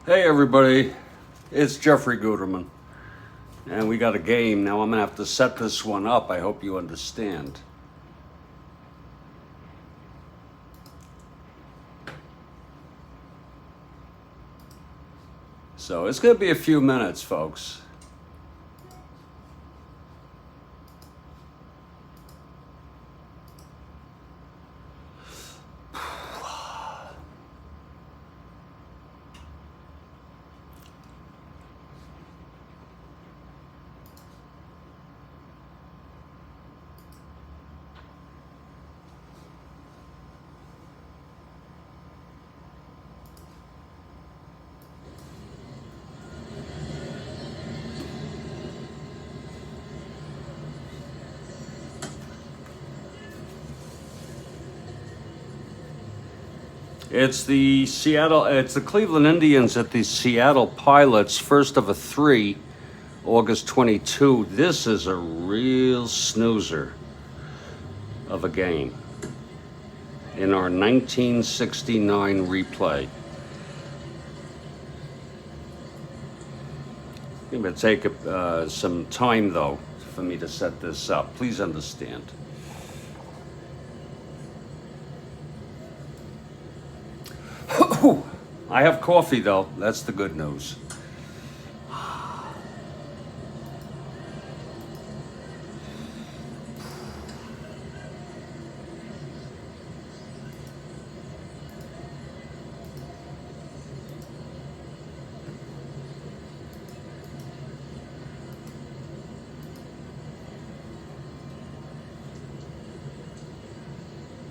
Hey everybody, it's Jeffrey Guterman, and we got a game. Now I'm gonna have to set this one up. I hope you understand. So it's gonna be a few minutes, folks. It's the Cleveland Indians at the Seattle Pilots, first of a three, August 22. This is a real snoozer of a game in our 1969 replay. It's going to take some time, though, for me to set this up. Please understand. I have coffee, though. That's the good news.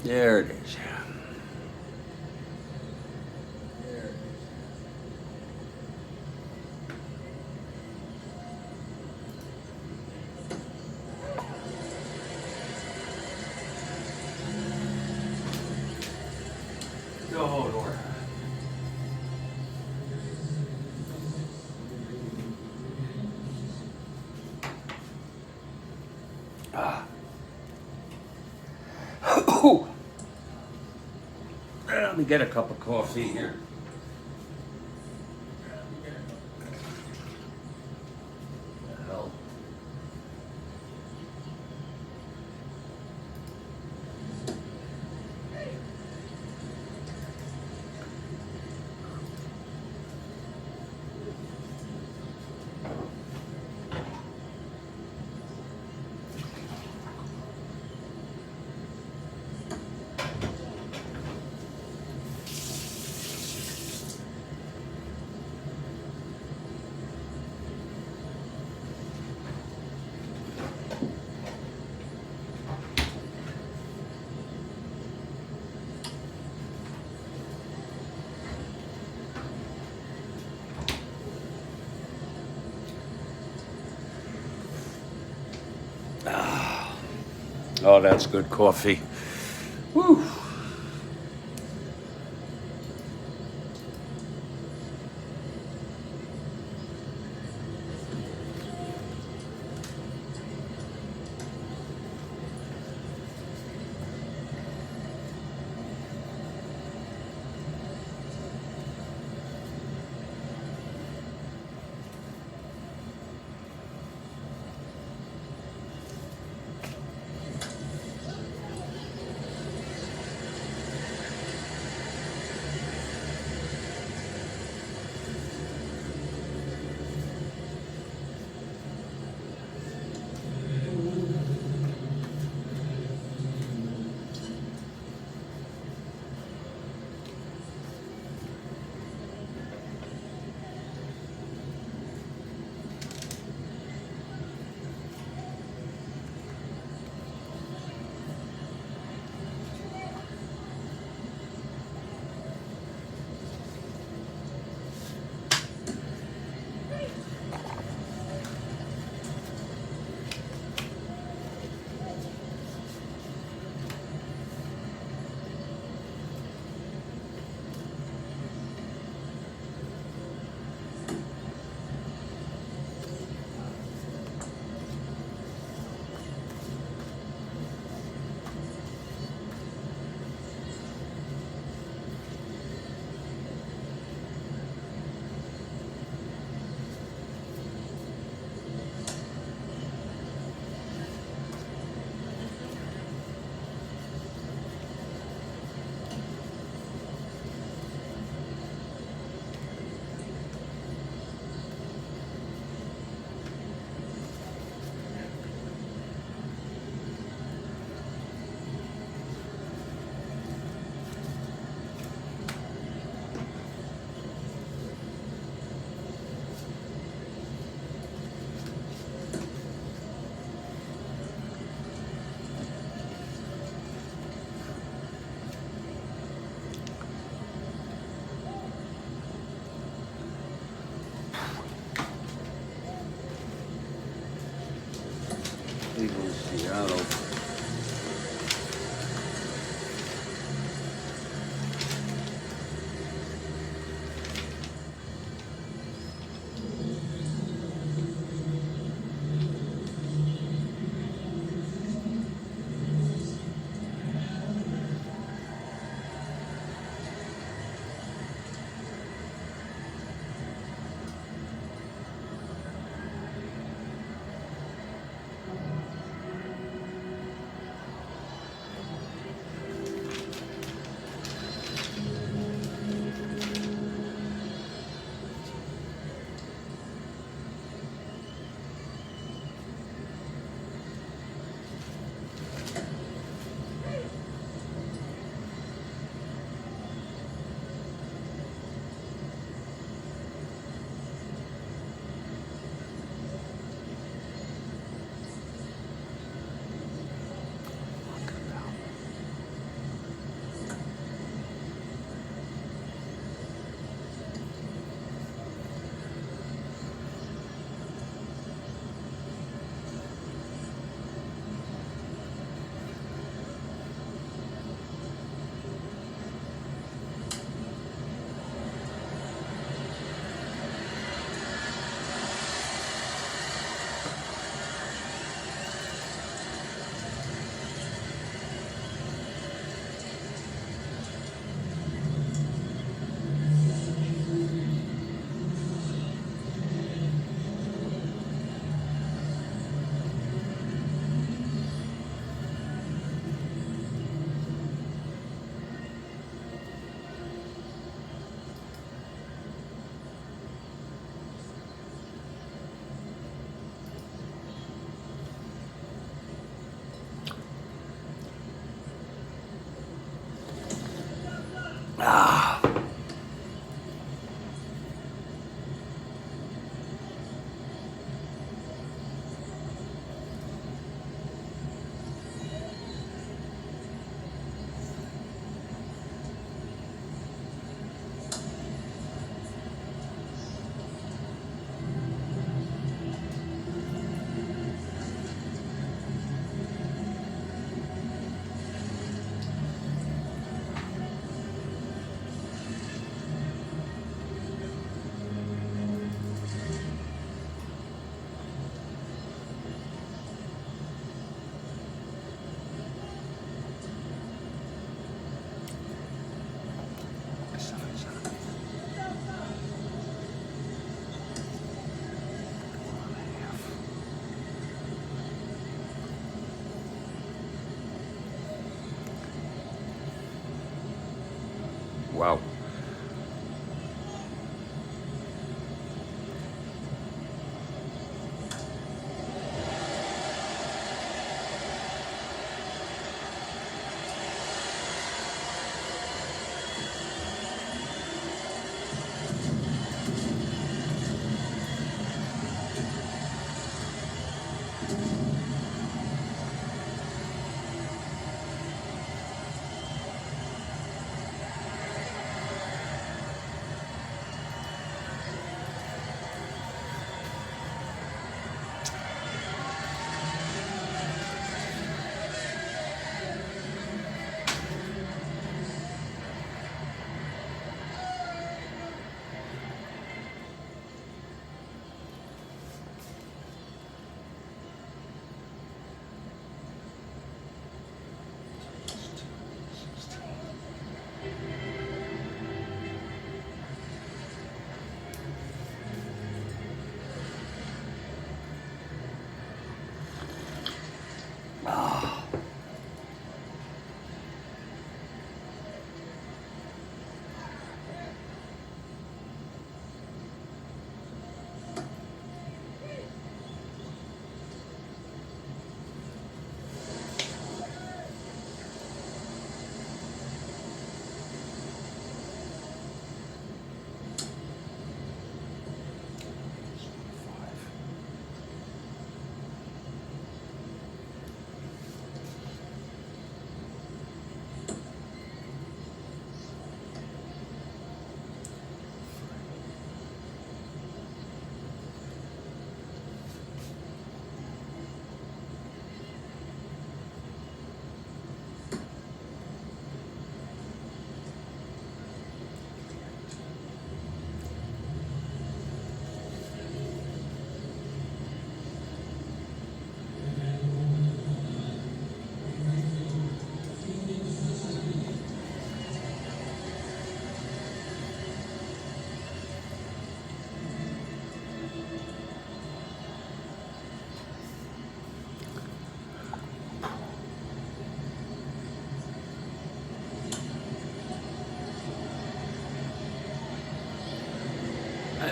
There it is. Let me get a cup of coffee here. The hell. Oh, that's good coffee. Woo. Wow.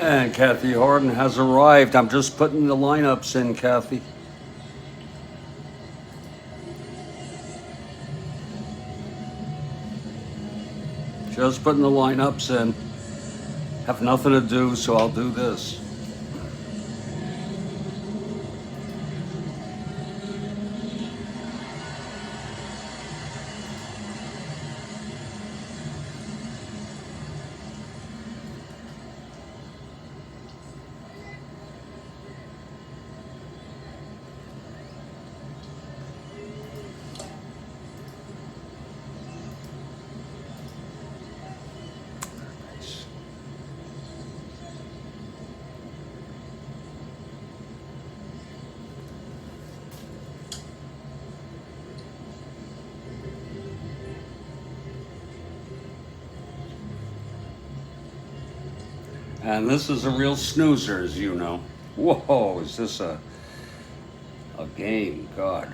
And Kathy Harden has arrived. I'm just putting the lineups in, Kathy. Just putting the lineups in. Have nothing to do, so I'll do this. And this is a real snoozer, as you know. Whoa, is this a game? God.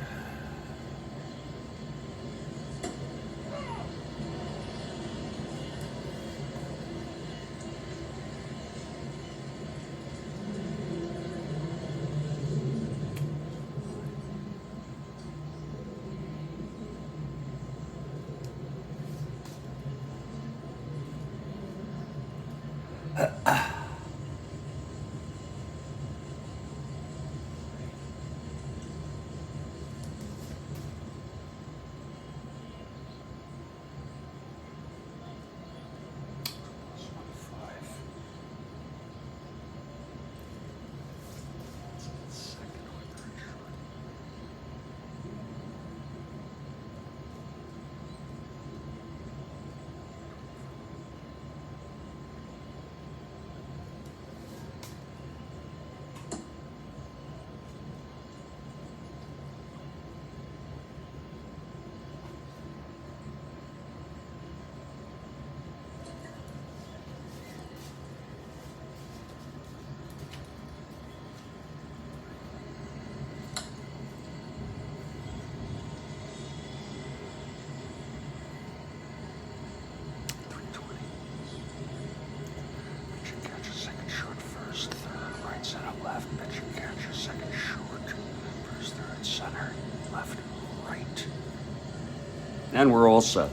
And we're all set.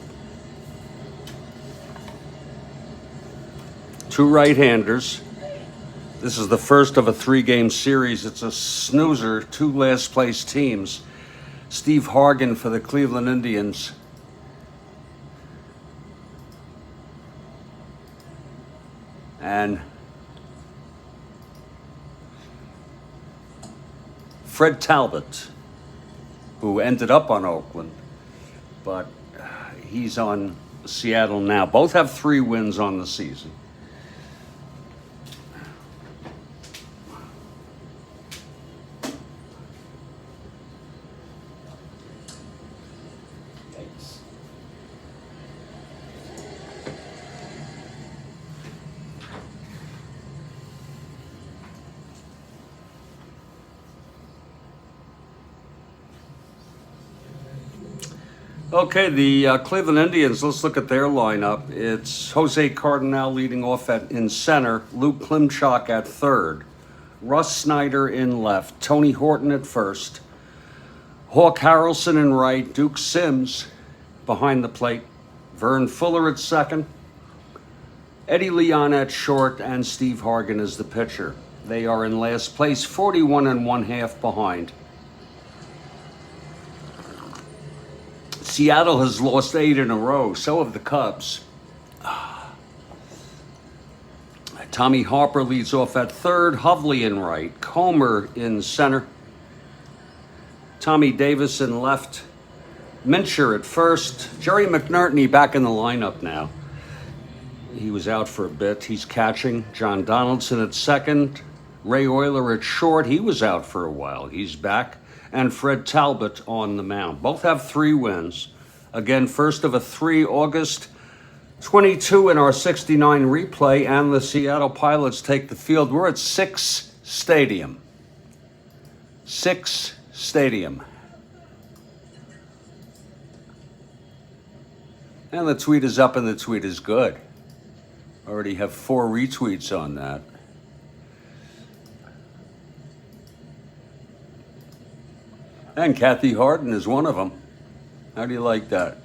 Two right-handers. This is the first of a three-game series. It's a snoozer, two last-place teams. Steve Hargan for the Cleveland Indians. And Fred Talbot, who ended up on Oakland, but he's on Seattle now. Both have 3 wins on the season. Okay, the Cleveland Indians, let's look at their lineup. It's Jose Cardinal leading off in center, Luke Klimchak at third, Russ Snyder in left, Tony Horton at first, Hawk Harrelson in right, Duke Sims behind the plate, Vern Fuller at second, Eddie Leon at short, and Steve Hargan is the pitcher. They are in last place, 41 1/2 behind. Seattle has lost 8 in a row. So have the Cubs. Tommy Harper leads off at third. Hovley in right. Comer in center. Tommy Davis in left. Mincher at first. Jerry McNertney back in the lineup now. He was out for a bit. He's catching. John Donaldson at second. Ray Oyler at short. He was out for a while. He's back. And Fred Talbot on the mound. Both have 3 wins. Again, first of a 3, August 22 in our 69 replay, and the Seattle Pilots take the field. We're at 6 Stadium. 6 Stadium. And the tweet is up and the tweet is good. Already have 4 retweets on that. And Kathy Harden is one of them. How do you like that?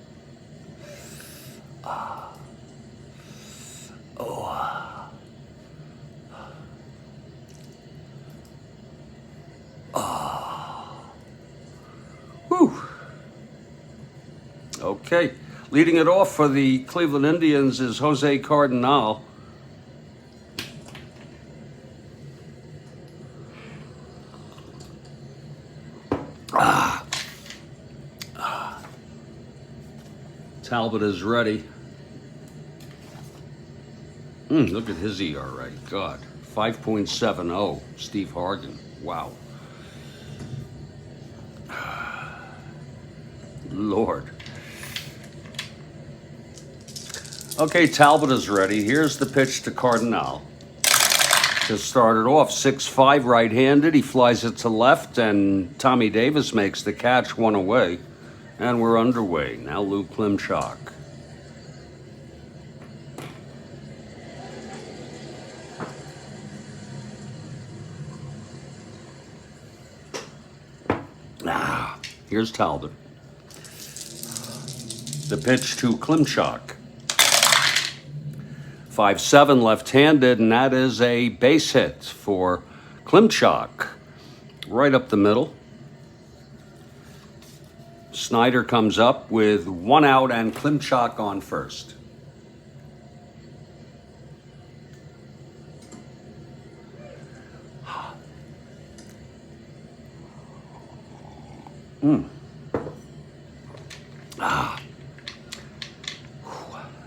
Whew. Okay. Leading it off for the Cleveland Indians is Jose Cardinal. Talbot is ready. Look at his ERA. God. 5.70. Steve Hargan. Wow. Lord. Okay, Talbot is ready. Here's the pitch to Cardinal. Just started off 6'5", right-handed. He flies it to left, and Tommy Davis makes the catch, 1 away. And we're underway. Now Luke Klimchak. Here's Talbot. The pitch to Klimchak. 5'7", left-handed, and that is a base hit for Klimchak. Right up the middle. Snyder comes up with 1 out and Klimchak on first.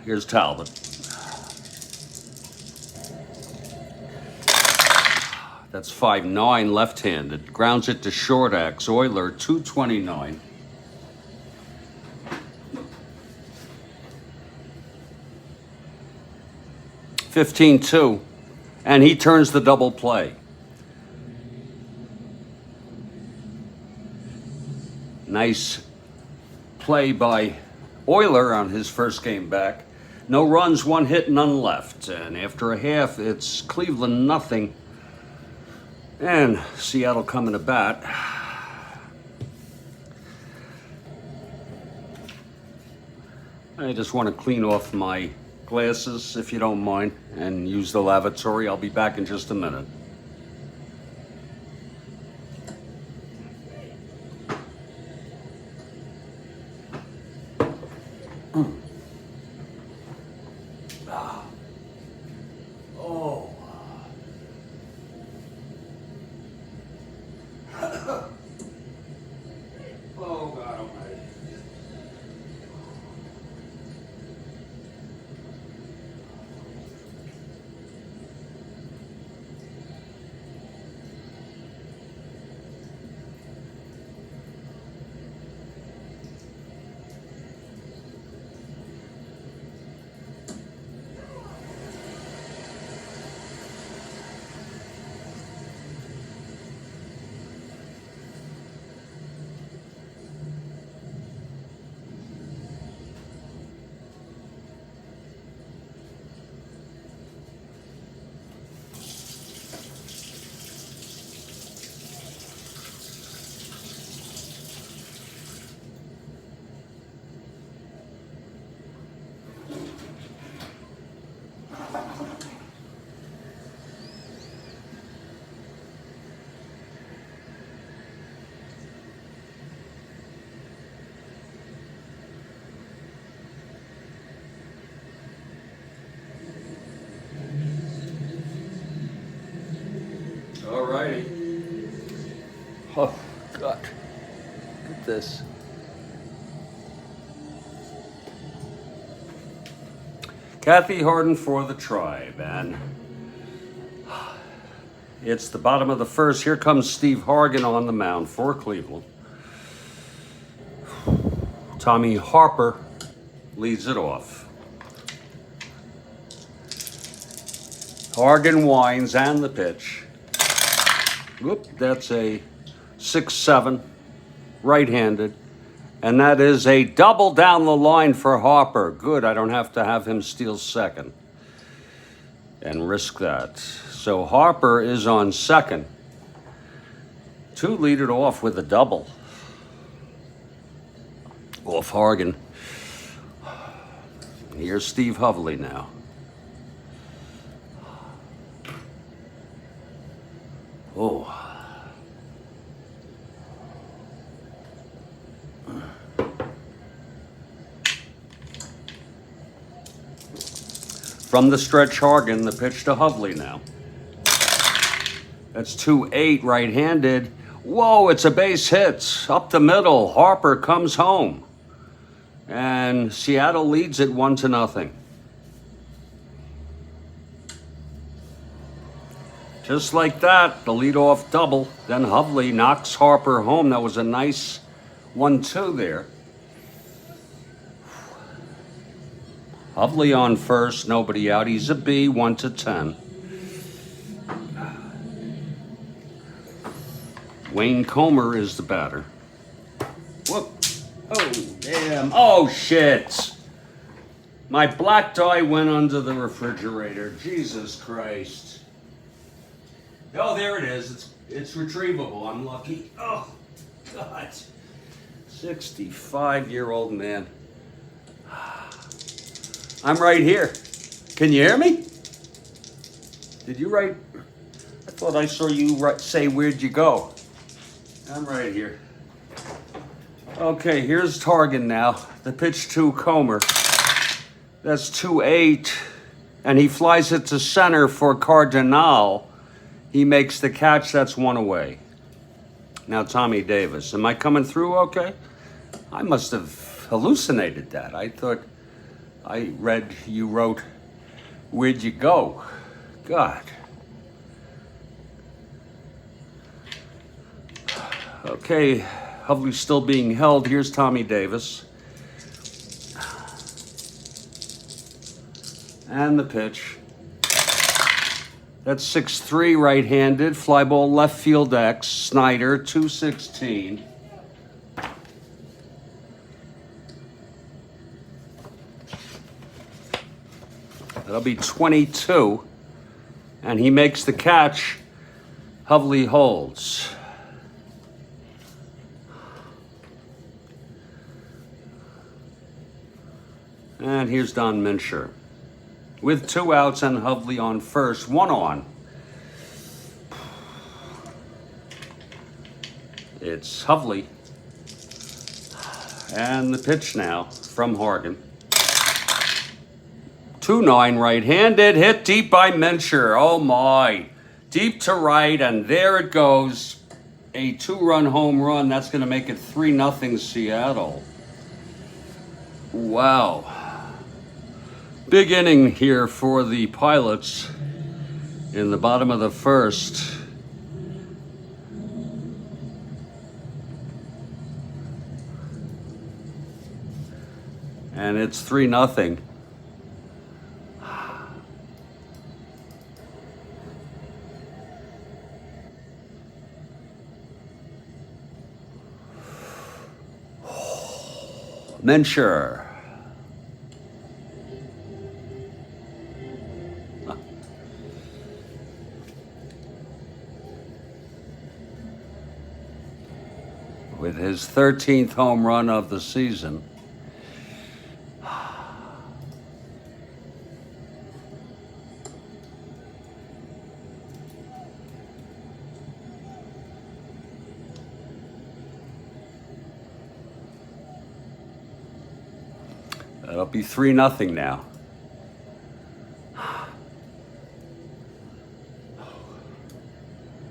Here's Talbot. That's 5'9", left-handed. Grounds it to short axe. Oyler, 229. (15-2), and he turns the double play. Nice play by Oyler on his first game back. No runs, 1 hit, none left. And after a half, it's Cleveland nothing. And Seattle coming to bat. I just want to clean off my glasses, if you don't mind, and use the lavatory. I'll be back in just a minute. Oh. Oh, God almighty. All righty. Oh, God. Look at this. Kathy Harden for the Tribe, and it's the bottom of the first. Here comes Steve Hargan on the mound for Cleveland. Tommy Harper leads it off. Hargan winds and the pitch. Whoop, that's a 6-7, right-handed. And that is a double down the line for Harper. Good, I don't have to have him steal second and risk that. So Harper is on second. To lead it off with a double. Off Hargan. Here's Steve Hovley now. Oh. From the stretch, Hargan, the pitch to Hovley now. That's 2-8 right-handed. Whoa, it's a base hit. Up the middle, Harper comes home. And Seattle leads it 1-0. Just like that, the leadoff double. Then Hovley knocks Harper home. That was a nice 1-2 there. Hovley on first, nobody out. He's a B, 1-10. Wayne Comer is the batter. Whoop. Oh, damn. Oh, shit. My black dye went under the refrigerator. Jesus Christ. Oh, there it is. It's retrievable. I'm lucky. Oh, God. 65-year-old man. I'm right here. Can you hear me? Did you write? I thought I saw you say, where'd you go? I'm right here. Okay, here's Hargan now. The pitch to Comer. That's 2-8. And he flies it to center for Cardinal. He makes the catch. That's one away. Now Tommy Davis. Am I coming through okay? I must have hallucinated that. I thought I read you wrote, where'd you go? God. Okay, Hovley's still being held. Here's Tommy Davis. And the pitch. That's 6-3 right-handed. Fly ball left field X. Snyder, 216. That'll be 22. And he makes the catch. Hovley holds. And here's Don Minshew. With 2 outs and Hovley on first, 1 on. It's Hovley. And the pitch now from Hargan. 2-9 right-handed, hit deep by Minshew. Oh my. Deep to right, and there it goes. A 2-run home run. That's going to make it 3-0 Seattle. Wow. Big inning here for the Pilots in the bottom of the first. And it's 3-0. Minshew. With his 13th home run of the season. That'll be 3-0 now.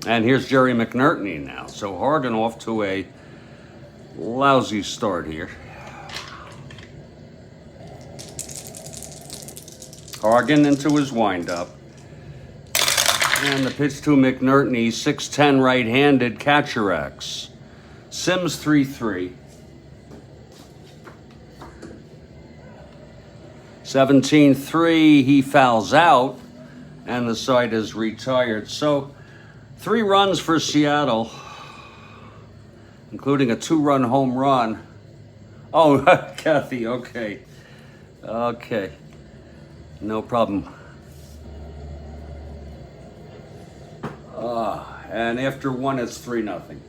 And here's Jerry McNertney now. So Hargan off to a lousy start here. Hargan into his windup. And the pitch to McNertney, 6'10" right-handed, catcher X. Sims 3-3. 17-3, he fouls out, and the side is retired. So 3 runs for Seattle, including a 2-run home run. Oh, Kathy, okay. Okay, no problem. And after 1, it's 3-0.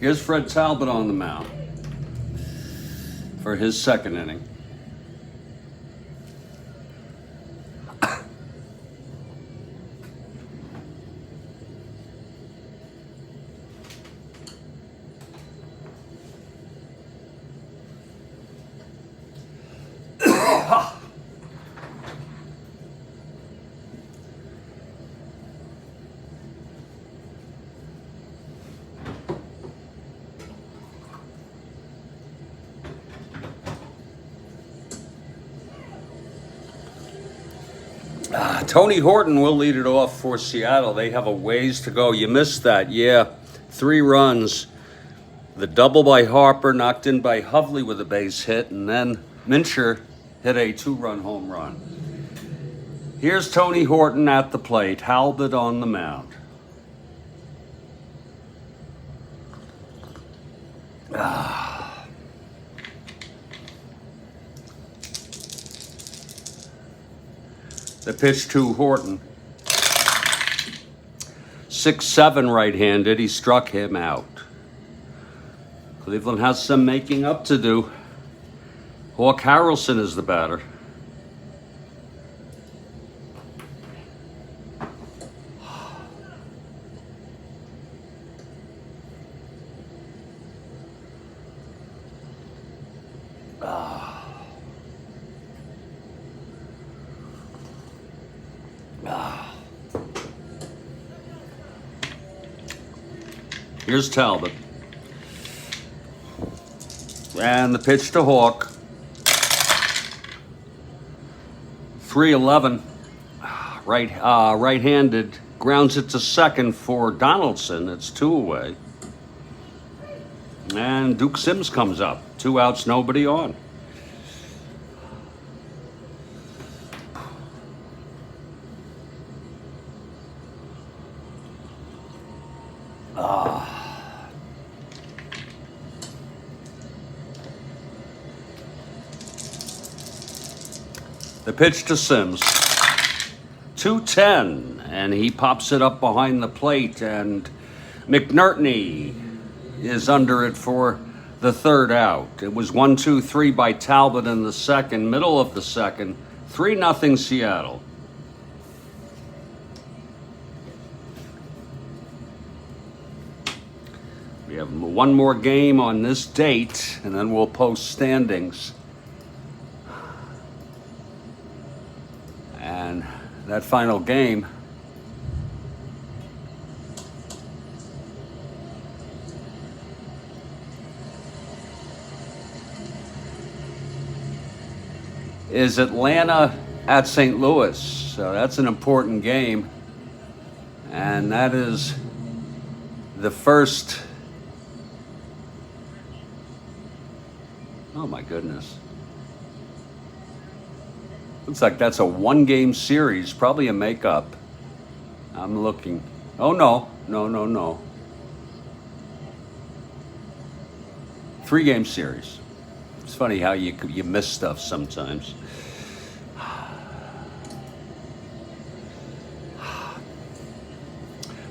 Here's Fred Talbot on the mound for his second inning. Tony Horton will lead it off for Seattle. They have a ways to go. You missed that. Yeah, 3 runs. The double by Harper, knocked in by Hovley with a base hit, and then Minshew hit a 2-run home run. Here's Tony Horton at the plate. Talbot on the mound. The pitch to Horton. 6'7" right-handed. He struck him out. Cleveland has some making up to do. Hawk Harrelson is the batter. Here's Talbot. And the pitch to Hawk. 3-11. Right-handed. Grounds it to second for Donaldson. It's 2 away. And Duke Sims comes up. 2 outs, nobody on. The pitch to Sims. 2-10, and he pops it up behind the plate, and McNertney is under it for the third out. It was 1-2-3 by Talbot in the second, middle of the second. 3-0 Seattle. We have one more game on this date, and then we'll post standings. And that final game is Atlanta at St. Louis. So that's an important game. And that is the first. Oh my goodness. Looks like that's a one-game series, probably a makeup. I'm looking. Oh, no. 3-game series. It's funny how you miss stuff sometimes.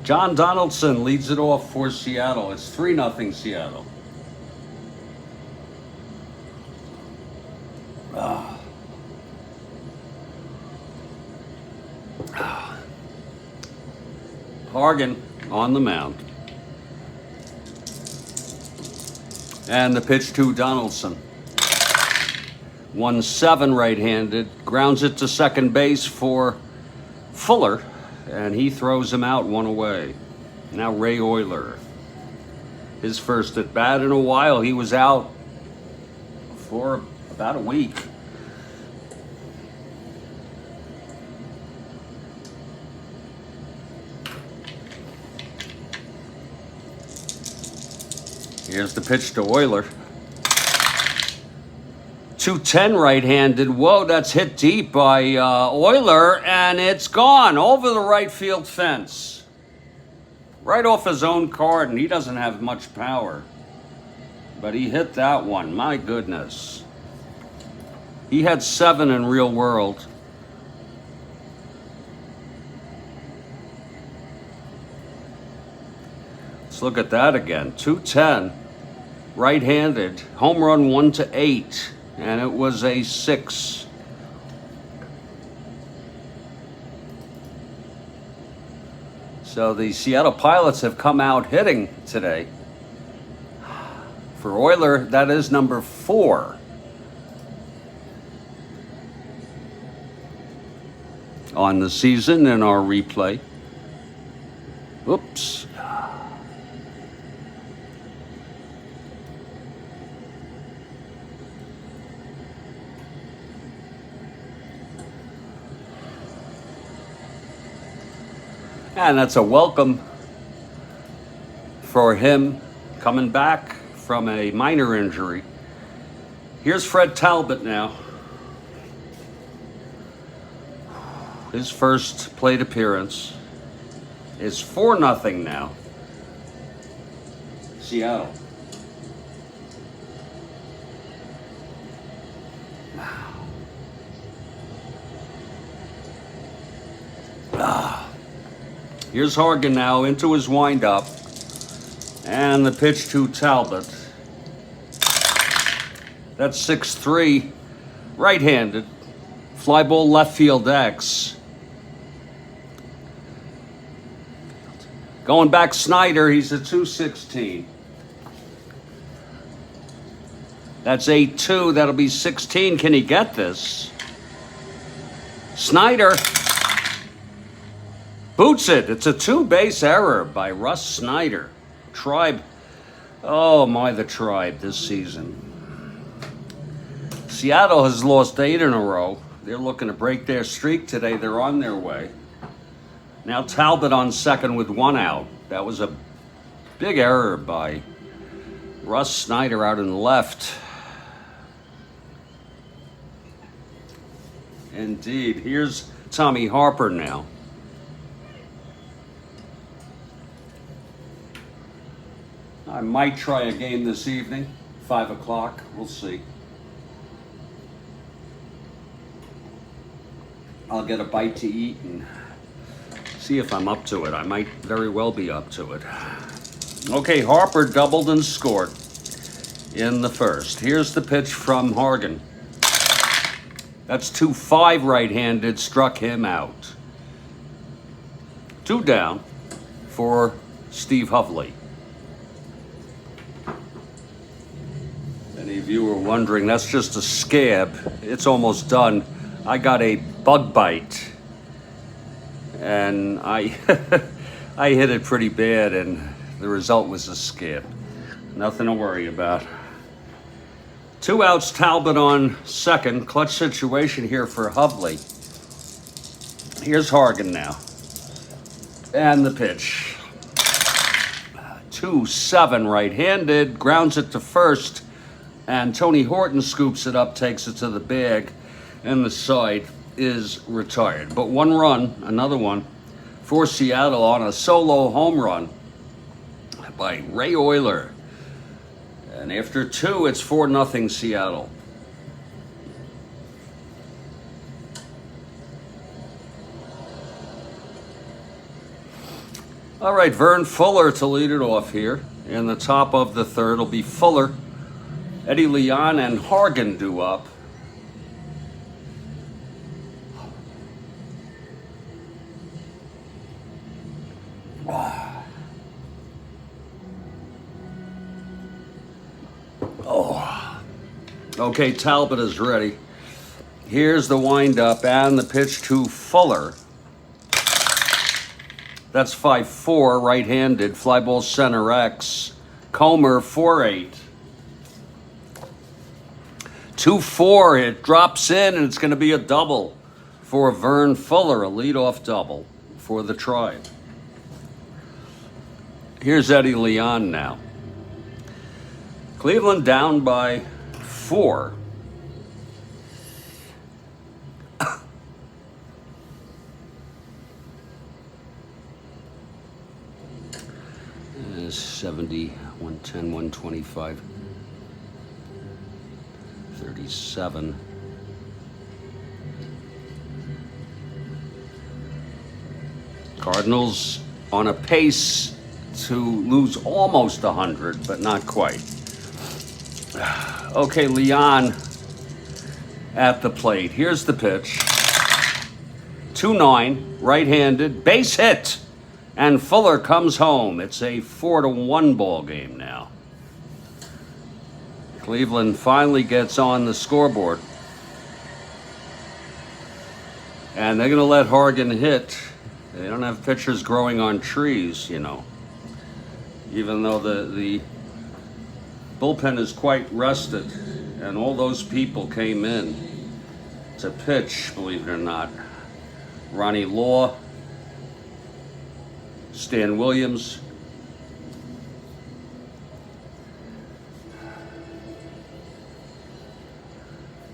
John Donaldson leads it off for Seattle. It's 3-0 Seattle. Hargan on the mound. And the pitch to Donaldson. 1-7 right-handed. Grounds it to second base for Fuller. And he throws him out, one away. Now Ray Euler. His first at bat in a while. He was out for about a week. Here's the pitch to Euler. 2-10 right-handed. Whoa, that's hit deep by Euler, and it's gone over the right field fence. Right off his own card, and he doesn't have much power. But he hit that one, my goodness. He had 7 in real world. Let's look at that again. 2-10. Right-handed, home run 1-8, and it was a 6. So the Seattle Pilots have come out hitting today. For Euler, that is number 4. On the season in our replay. Oops. And that's a welcome for him coming back from a minor injury. Here's Fred Talbot now. His first plate appearance is 4-0 now. Seattle. Here's Hargan now into his windup. And the pitch to Talbot. That's 6-3. Right-handed. Fly ball left field X. Going back Snyder, he's at 216. That's 8-2. That'll be 16. Can he get this? Snyder boots it. It's a 2-base error by Russ Snyder. Tribe. Oh my, the Tribe this season. Seattle has lost 8 in a row. They're looking to break their streak today. They're on their way. Now Talbot on second with 1 out. That was a big error by Russ Snyder out in the left. Indeed. Here's Tommy Harper now. I might try a game this evening, 5 o'clock. We'll see. I'll get a bite to eat and see if I'm up to it. I might very well be up to it. Okay, Harper doubled and scored in the first. Here's the pitch from Hargan. That's 2-5 right-handed, struck him out. 2 down for Steve Hovley. Any of you are wondering, that's just a scab. It's almost done. I got a bug bite. And I I hit it pretty bad, and the result was a scab. Nothing to worry about. 2 outs, Talbot on second. Clutch situation here for Hovley. Here's Hargan now. And the pitch. 2-7 right-handed, grounds it to first, and Tony Horton scoops it up, takes it to the bag, and the side is retired. But 1 run, another one, for Seattle on a solo home run by Ray Oyler. And after 2, it's 4-0 Seattle. All right, Vern Fuller to lead it off here. In the top of the third will be Fuller. Eddie Leon and Hargan due up. Oh. Okay, Talbot is ready. Here's the windup and the pitch to Fuller. That's 5-4, right-handed, fly ball center X. Comer, 4-8. 2-4, it drops in, and it's going to be a double for Vern Fuller, a leadoff double for the Tribe. Here's Eddie Leon now. Cleveland down by 4. 70, 110, 125, 37. Cardinals on a pace to lose almost 100, but not quite. Okay, Leon at the plate. Here's the pitch. 2-9, right-handed, base hit. And Fuller comes home. It's a 4-1 ball game now. Cleveland finally gets on the scoreboard. And they're going to let Hargan hit. They don't have pitchers growing on trees, you know. Even though the bullpen is quite rested. And all those people came in to pitch, believe it or not. Ronnie Law, Stan Williams,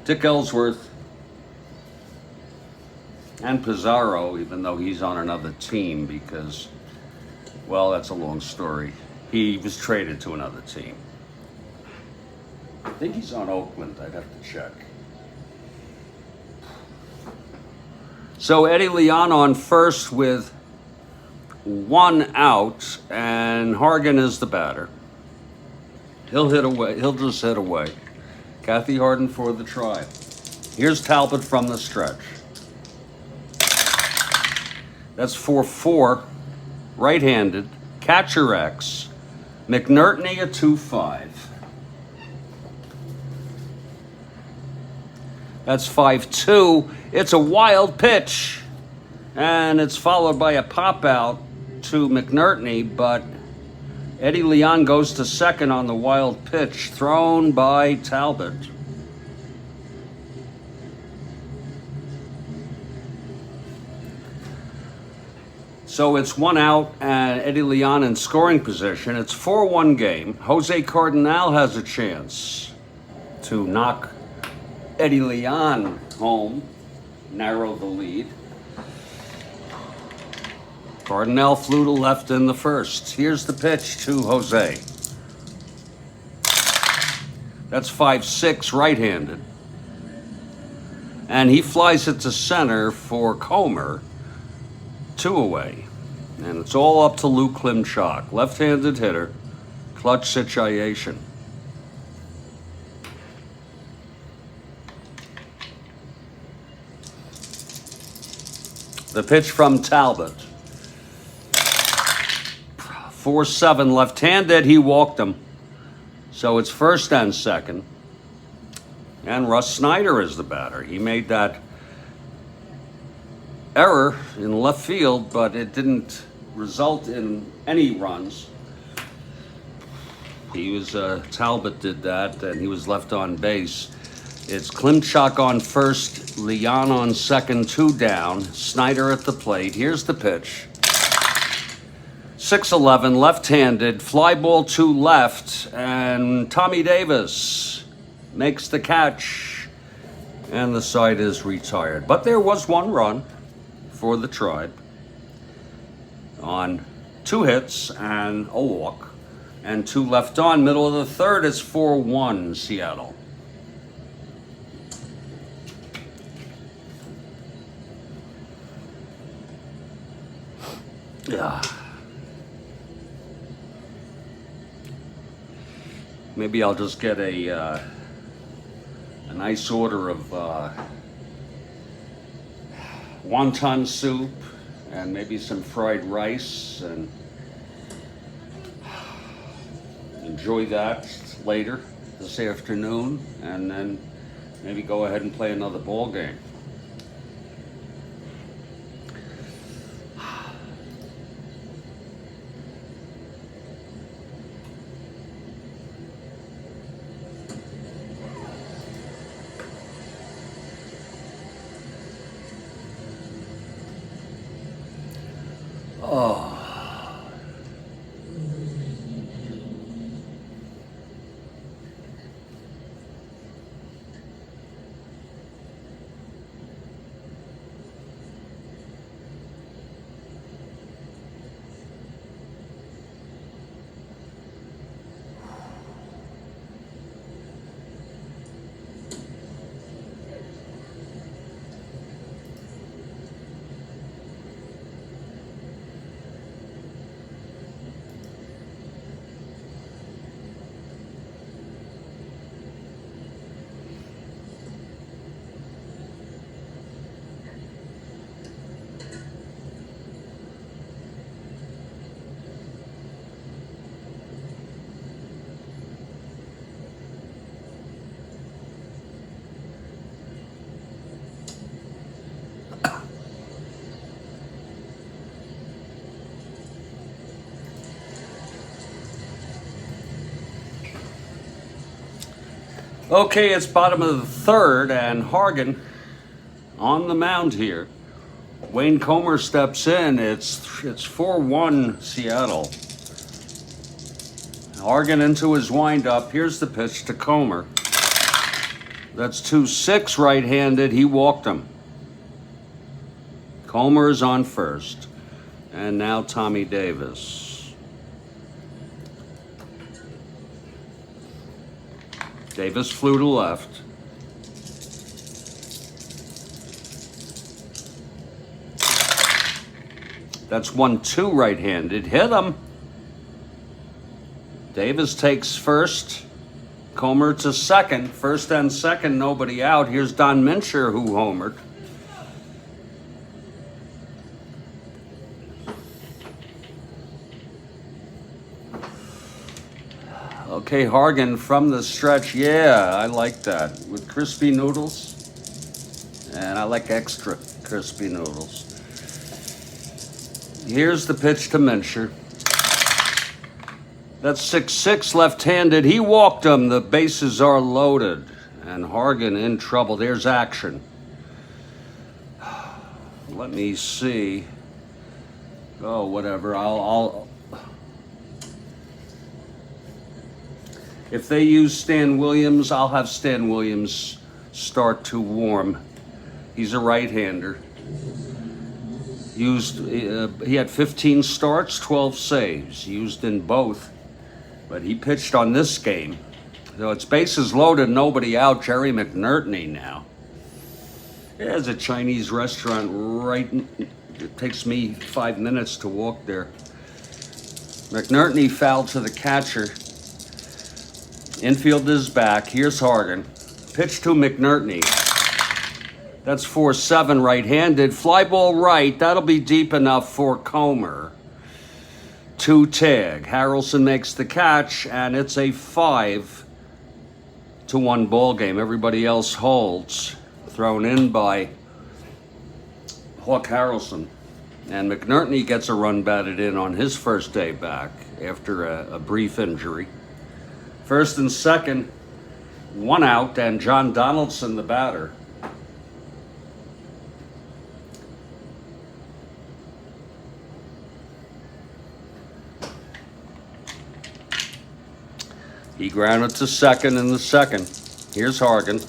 Dick Ellsworth, and Pizarro, even though he's on another team because, well, that's a long story. He was traded to another team. I think he's on Oakland. I'd have to check. So Eddie Leon on first with 1 out, and Hargan is the batter. He'll hit away. He'll just hit away. Kathy Harden for the Tribe. Here's Talbot from the stretch. That's 4-4, right-handed, catcher X. McNertney a 2-5. That's 5-2. It's a wild pitch, and it's followed by a pop out to McNertney, but Eddie Leon goes to second on the wild pitch thrown by Talbot. So it's 1 out and Eddie Leon in scoring position. It's 4-1 game. Jose Cardinal has a chance to knock Eddie Leon home, narrow the lead. Cardinal flew to left in the first. Here's the pitch to Jose. That's 5-6, right-handed. And he flies it to center for Comer, 2 away. And it's all up to Lou Klimchak, left-handed hitter, clutch situation. The pitch from Talbot. 4-7 left-handed, he walked him. So it's first and second. And Russ Snyder is the batter. He made that error in left field, but it didn't result in any runs. Talbot did that, and he was left on base. It's Klimchak on first, Leon on second, 2 down. Snyder at the plate. Here's the pitch. 6-11, left-handed, fly ball to left, and Tommy Davis makes the catch, and the side is retired. But there was 1 run for the Tribe on 2 hits and a walk, and 2 left on. Middle of the third, it's 4-1 Seattle. Yeah. Maybe I'll just get a nice order of wonton soup and maybe some fried rice and enjoy that later this afternoon, and then maybe go ahead and play another ball game. Oh. Okay, it's bottom of the third, and Hargan on the mound here. Wayne Comer steps in. It's 4-1 Seattle. Hargan into his windup. Here's the pitch to Comer. That's 2-6 right-handed. He walked him. Comer is on first. And now Tommy Davis. Davis flew to left. That's 1-2 right-handed. Hit him. Davis takes first. Comer to second. First and second, nobody out. Here's Don Mincher, who homered. Okay, Hargan from the stretch. Yeah, I like that. With crispy noodles. And I like extra crispy noodles. Here's the pitch to Mincher. That's 6-6 left-handed. He walked him. The bases are loaded. And Hargan in trouble. There's action. Let me see. Oh, whatever. I'll if they use Stan Williams, I'll have Stan Williams start to warm. He's a right-hander. He had 15 starts, 12 saves, used in both. But he pitched on this game. So it's bases loaded, nobody out. Jerry McNertney now. There's a Chinese restaurant right. It takes me 5 minutes to walk there. McNerney fouled to the catcher. Infield is back. Here's Hargan. Pitch to McNerney. That's 4-7 right-handed. Fly ball right. That'll be deep enough for Comer. 2 tag. Harrelson makes the catch, and it's a 5-1 ball game. Everybody else holds. Thrown in by Hawk Harrelson. And McNerney gets a run batted in on his first day back after a brief injury. First and second, 1 out, and John Donaldson, the batter. He grounded to second in the second. Here's Hargan.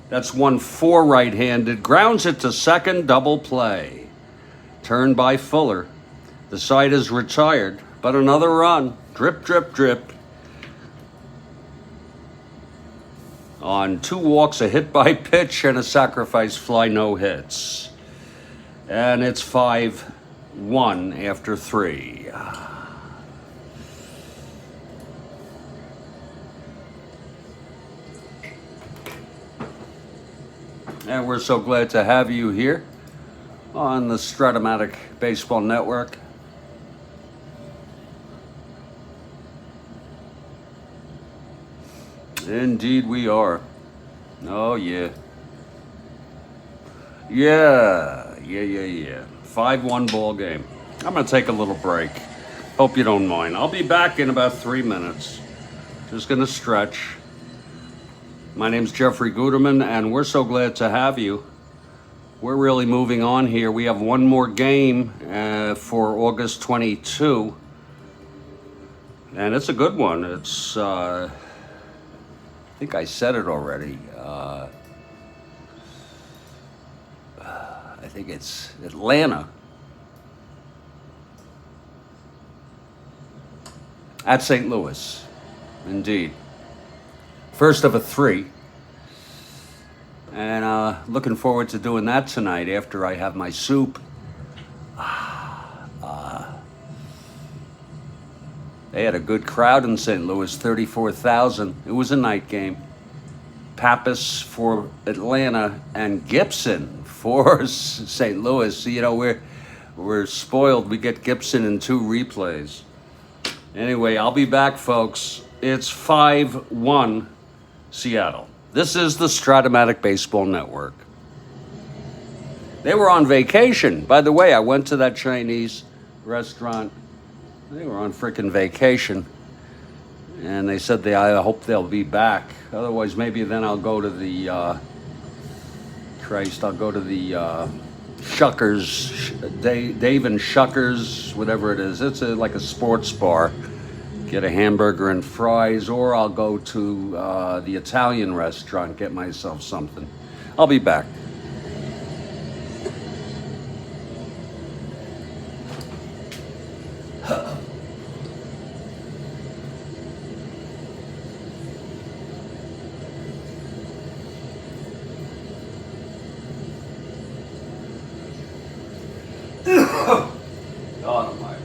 That's 1-4 right-handed. Grounds it to second, double play. Turned by Fuller. The side is retired, but another run. Drip, drip, drip. On 2 walks, a hit by pitch, and a sacrifice fly, no hits. And it's 5-1 after 3. And we're so glad to have you here on the Strat-O-Matic Baseball Network. Indeed we are. Oh, yeah. Yeah. 5-1 ball game. I'm going to take a little break. Hope you don't mind. I'll be back in about 3 minutes. Just going to stretch. My name's Jeffrey Guterman, and we're so glad to have you. We're really moving on here. We have one more game for August 22, and it's a good one. It's, I think I said it already. I think it's Atlanta at St. Louis, indeed. First of a 3. And looking forward to doing that tonight after I have my soup. They had a good crowd in St. Louis, 34,000. It was a night game. Pappas for Atlanta and Gibson for St. Louis. So, you know, we're spoiled. We get Gibson in 2 replays. Anyway, I'll be back, folks. It's 5-1 Seattle. This is the Strat-O-Matic Baseball Network. They were on vacation. By the way, I went to that Chinese restaurant. They were on freaking vacation. And they said I hope they'll be back. Otherwise, maybe then I'll go to the, I'll go to the Shuckers, Dave and Shuckers, whatever it is. It's like a sports bar. Get a hamburger and fries, or I'll go to the Italian restaurant, get myself something. I'll be back. God almighty.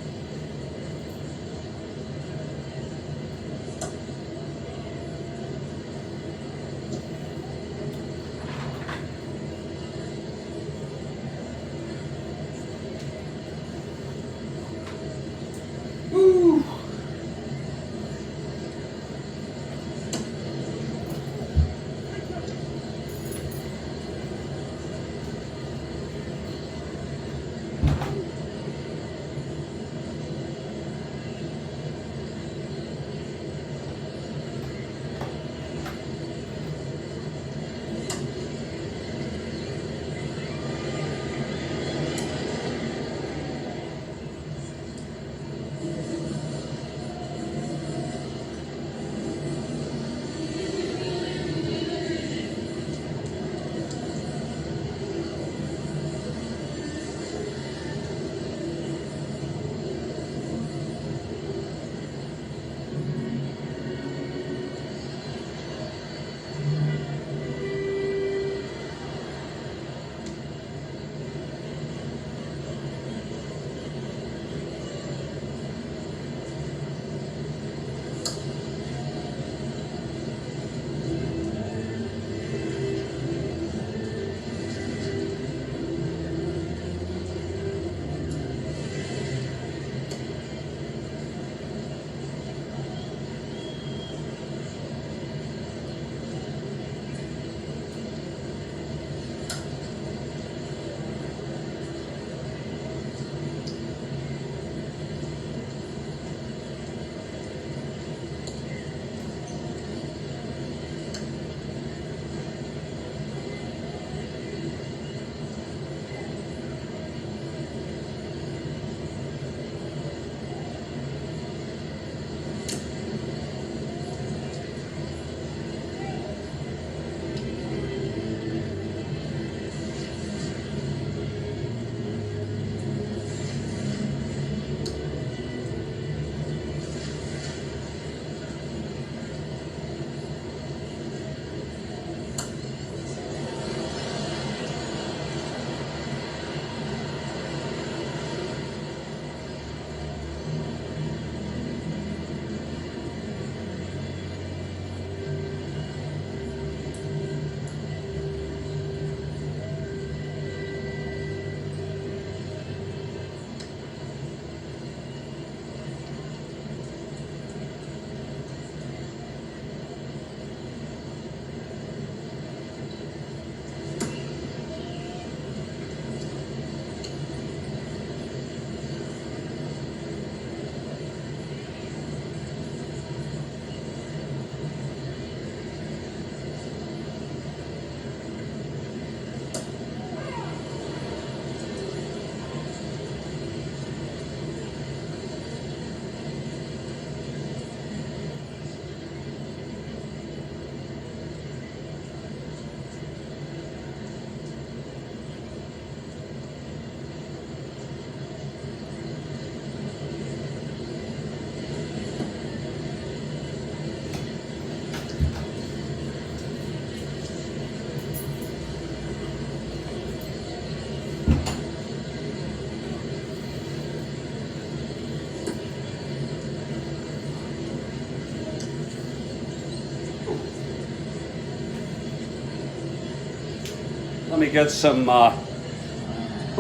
Let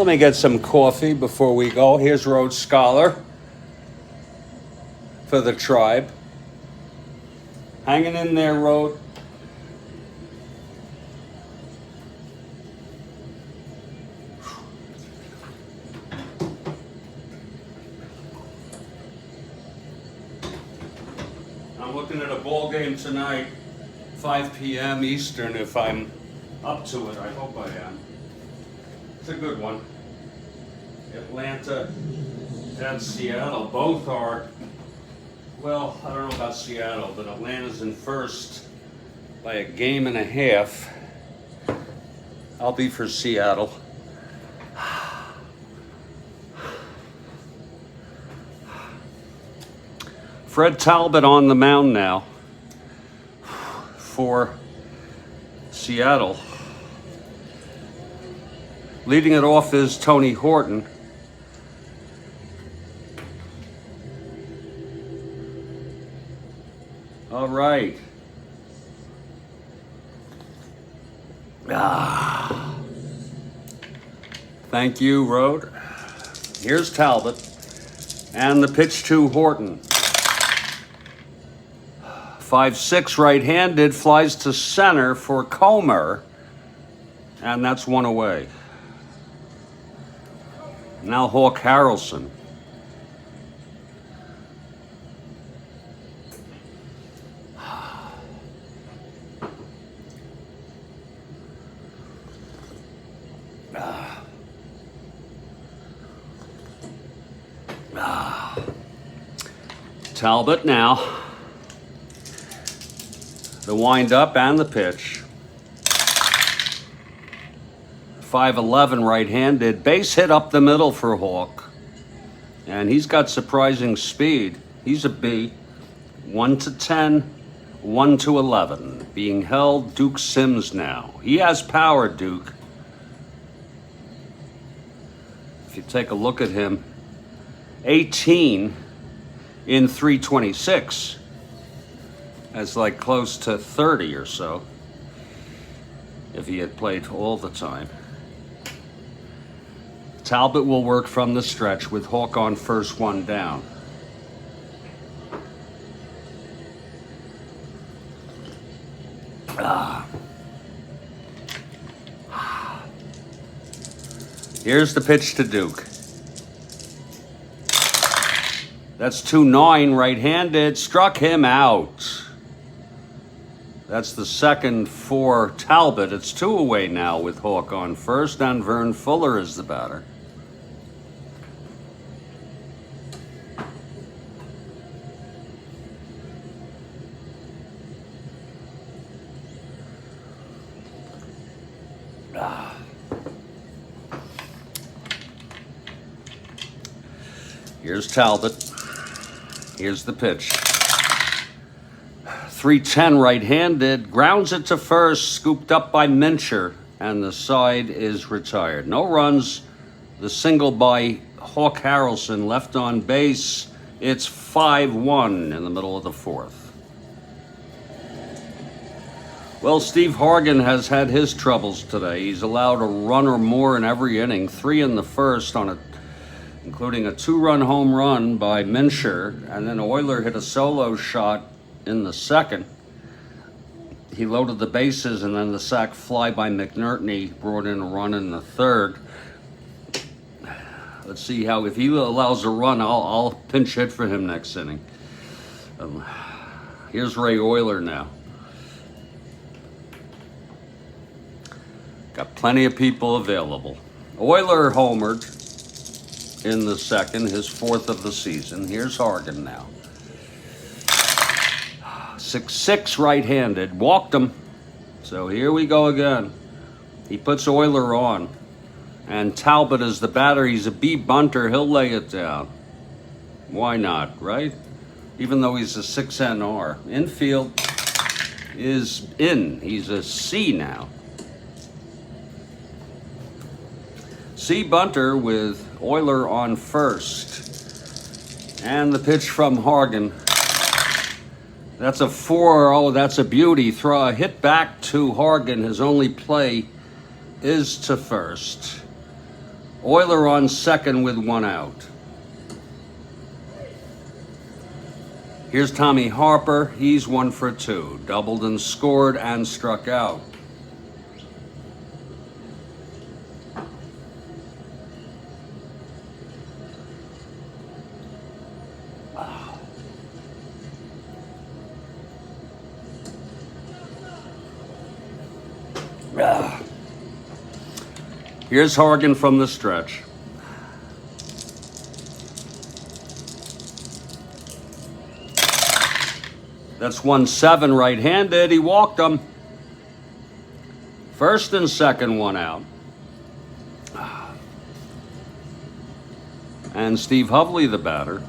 me get some coffee before we go. Here's Rhodes Scholar for the tribe. Hanging in there, Rhodes. I'm looking at a ball game tonight, 5 p.m. Eastern, if I'm up to it. I hope I am. It's a good one. Atlanta and Seattle both are, well, I don't know about Seattle, but Atlanta's in first by a game and a half. I'll be for Seattle. Fred Talbot on the mound now for Seattle. Leading it off is Tony Horton. All right. Thank you, Rhodes. Here's Talbot. And the pitch to Horton. 5-6 right-handed, flies to center for Comer, and that's one away. Now Hawk Harrelson. Talbot now. The wind-up and the pitch. 5-11 right-handed. Base hit up the middle for Hawk. And he's got surprising speed. He's a B. 1-10, 1-11. Being held, Duke Sims now. He has power, Duke. If you take a look at him, 18 in 326. That's like close to 30 or so, if he had played all the time. Talbot will work from the stretch with Hawk on first, one down. Here's the pitch to Duke. That's 2-9 right-handed, struck him out. That's the second for Talbot. It's 2 away now with Hawk on first, and Vern Fuller is the batter. Here's Talbot. Here's the pitch. 3-10 right-handed, grounds it to first, scooped up by Mincher, and the side is retired. No runs. The single by Hawk Harrelson left on base. It's 5-1 in the middle of the fourth. Well, Steve Hargan has had his troubles today. He's allowed a run or more in every inning, 3 in the first, including a 2-run home run by Mincher, and then Euler hit a solo shot in the second. He loaded the bases, and then the sac fly by McNertney brought in a run in the third. Let's see how, if he allows a run, I'll pinch hit for him next inning. Here's Ray Euler now. Got plenty of people available. Euler homered in the second, his 4th of the season. Here's Hargan now. 6-6 right-handed, walked him. So here we go again. He puts Euler on. And Talbot is the batter. He's a B bunter. He'll lay it down. Why not, right? Even though he's a 6NR. Infield is in. He's a C now. C bunter with Euler on first. And the pitch from Hargan. That's a 4. Oh, that's a beauty. Throw a hit back to Hargan, his only play is to first. Euler on second with one out. Here's Tommy Harper. He's 1 for 2. Doubled and scored and struck out. Here's Hargan from the stretch. That's 1-7 right-handed. He walked him. First and second, one out. And Steve Hovley, the batter.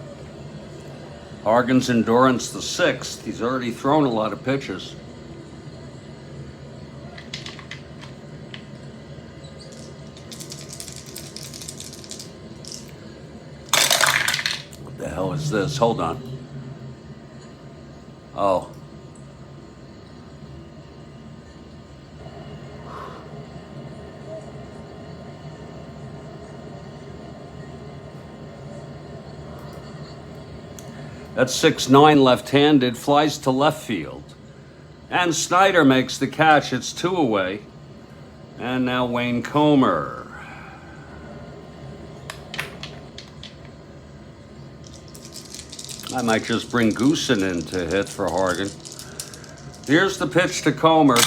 Hargan's endurance, the 6th. He's already thrown a lot of pitches. What the hell is this? Hold on. Oh. That's 6-9 left-handed, flies to left field. And Snyder makes the catch. It's 2 away. And now Wayne Comer. I might just bring Goosen in to hit for Hargan. Here's the pitch to Comer.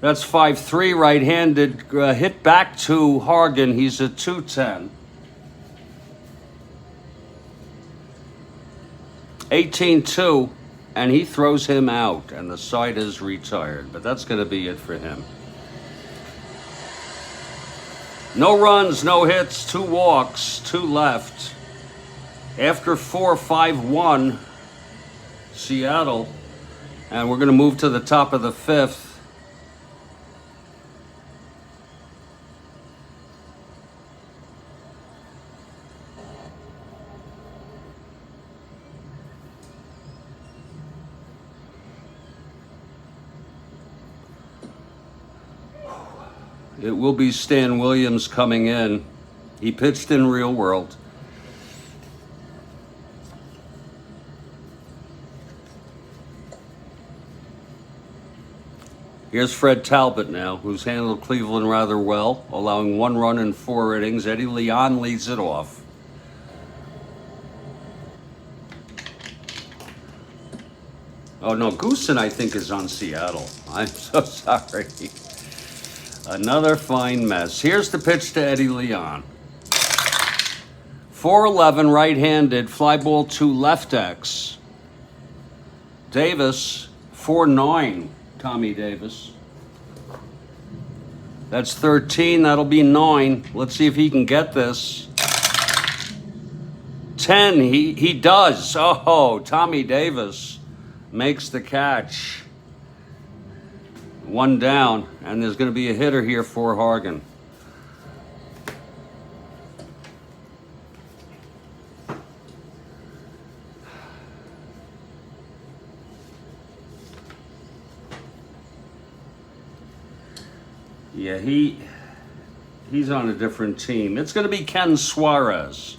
That's 5-3 right-handed. Hit back to Hargan. He's at 210. 18-2, and he throws him out, and the side is retired. But that's going to be it for him. No runs, no hits, 2 walks, 2 left. After 4-5-1, Seattle, and we're going to move to the top of the 5th. It will be Stan Williams coming in. He pitched in Real World. Here's Fred Talbot now, who's handled Cleveland rather well, allowing 1 run in 4 innings. Eddie Leon leads it off. Oh no, Goosen I think is on Seattle. I'm so sorry. Another fine mess. Here's the pitch to Eddie Leon. 4-11 right-handed, fly ball to left X. Davis, 4-9. Tommy Davis. That's 13. That'll be 9. Let's see if he can get this. 10. He does. Oh, Tommy Davis makes the catch. 1 down, and there's going to be a hitter here for Hargan. Yeah, he's on a different team. It's going to be Ken Suarez.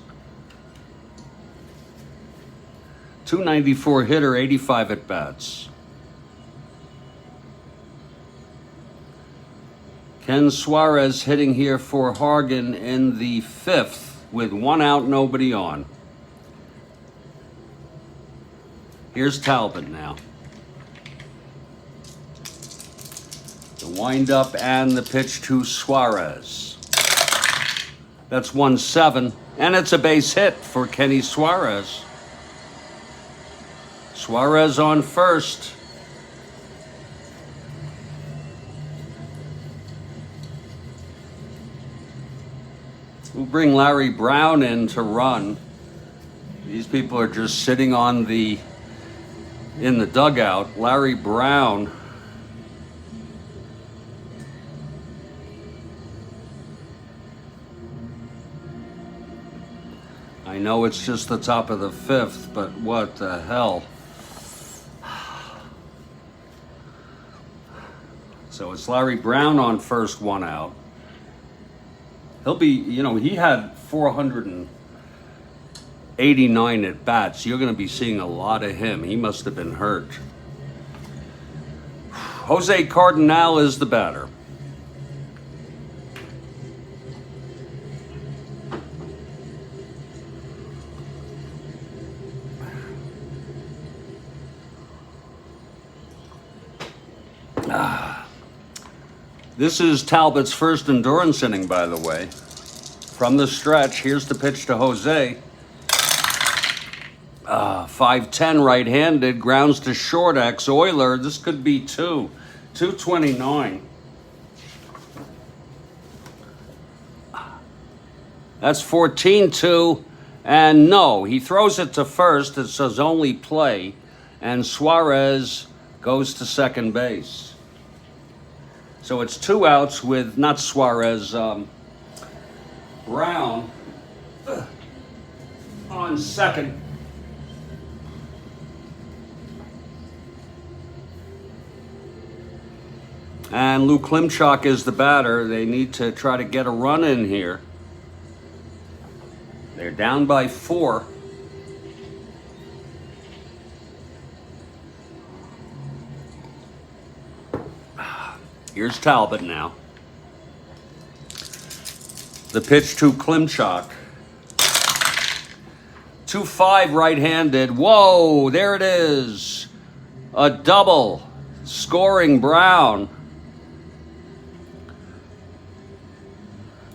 294 hitter, 85 at bats. Ken Suarez hitting here for Hargan in the 5th with 1 out, nobody on. Here's Talbot now. The windup and the pitch to Suarez. That's 1-7, and it's a base hit for Kenny Suarez. Suarez on first. We'll bring Larry Brown in to run. These people are just sitting in the dugout. Larry Brown. I know it's just the top of the 5th, but what the hell? So it's Larry Brown on first, one out. He'll be, he had 489 at bats. You're going to be seeing a lot of him. He must have been hurt. Jose Cardinal is the batter. This is Talbot's first endurance inning, by the way. From the stretch, here's the pitch to Jose. 5'10", right-handed, grounds to short, ex-Oiler. This could be 229. That's 14-2, and no, he throws it to first. It says only play, and Suarez goes to second base. So it's 2 outs with, not Suarez, Brown on second. And Lou Klimchak is the batter. They need to try to get a run in here. They're down by 4. Here's Talbot now. The pitch to Klimchak. 2-5 right-handed. Whoa, there it is. A double. Scoring Brown.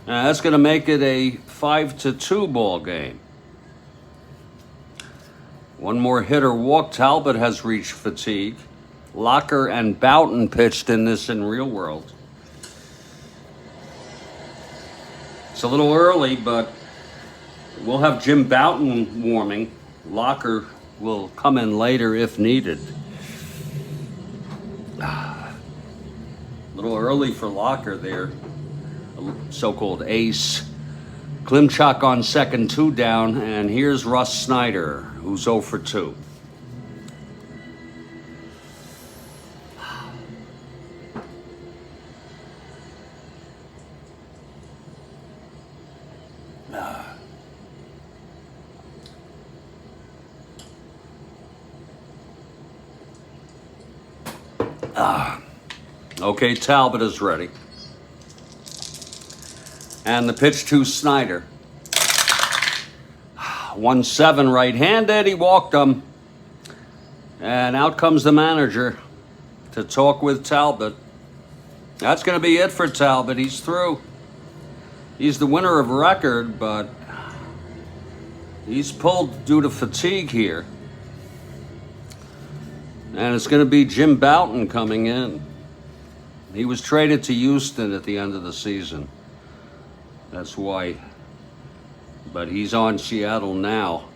Now that's going to make it a 5-2 ball game. One more hitter walked. Talbot has reached fatigue. Locker and Boughton pitched in this in real world. It's a little early, but we'll have Jim Boughton warming. Locker will come in later if needed. A little early for Locker there. A so-called ace. Klimchak on second, 2 down, and here's Russ Snyder, who's 0 for 2. Okay, Talbot is ready. And the pitch to Snyder. 1-7 right-handed. He walked him. And out comes the manager to talk with Talbot. That's going to be it for Talbot. He's through. He's the winner of record, but he's pulled due to fatigue here. And it's going to be Jim Boughton coming in. He was traded to Houston at the end of the season. That's why. But he's on Seattle now.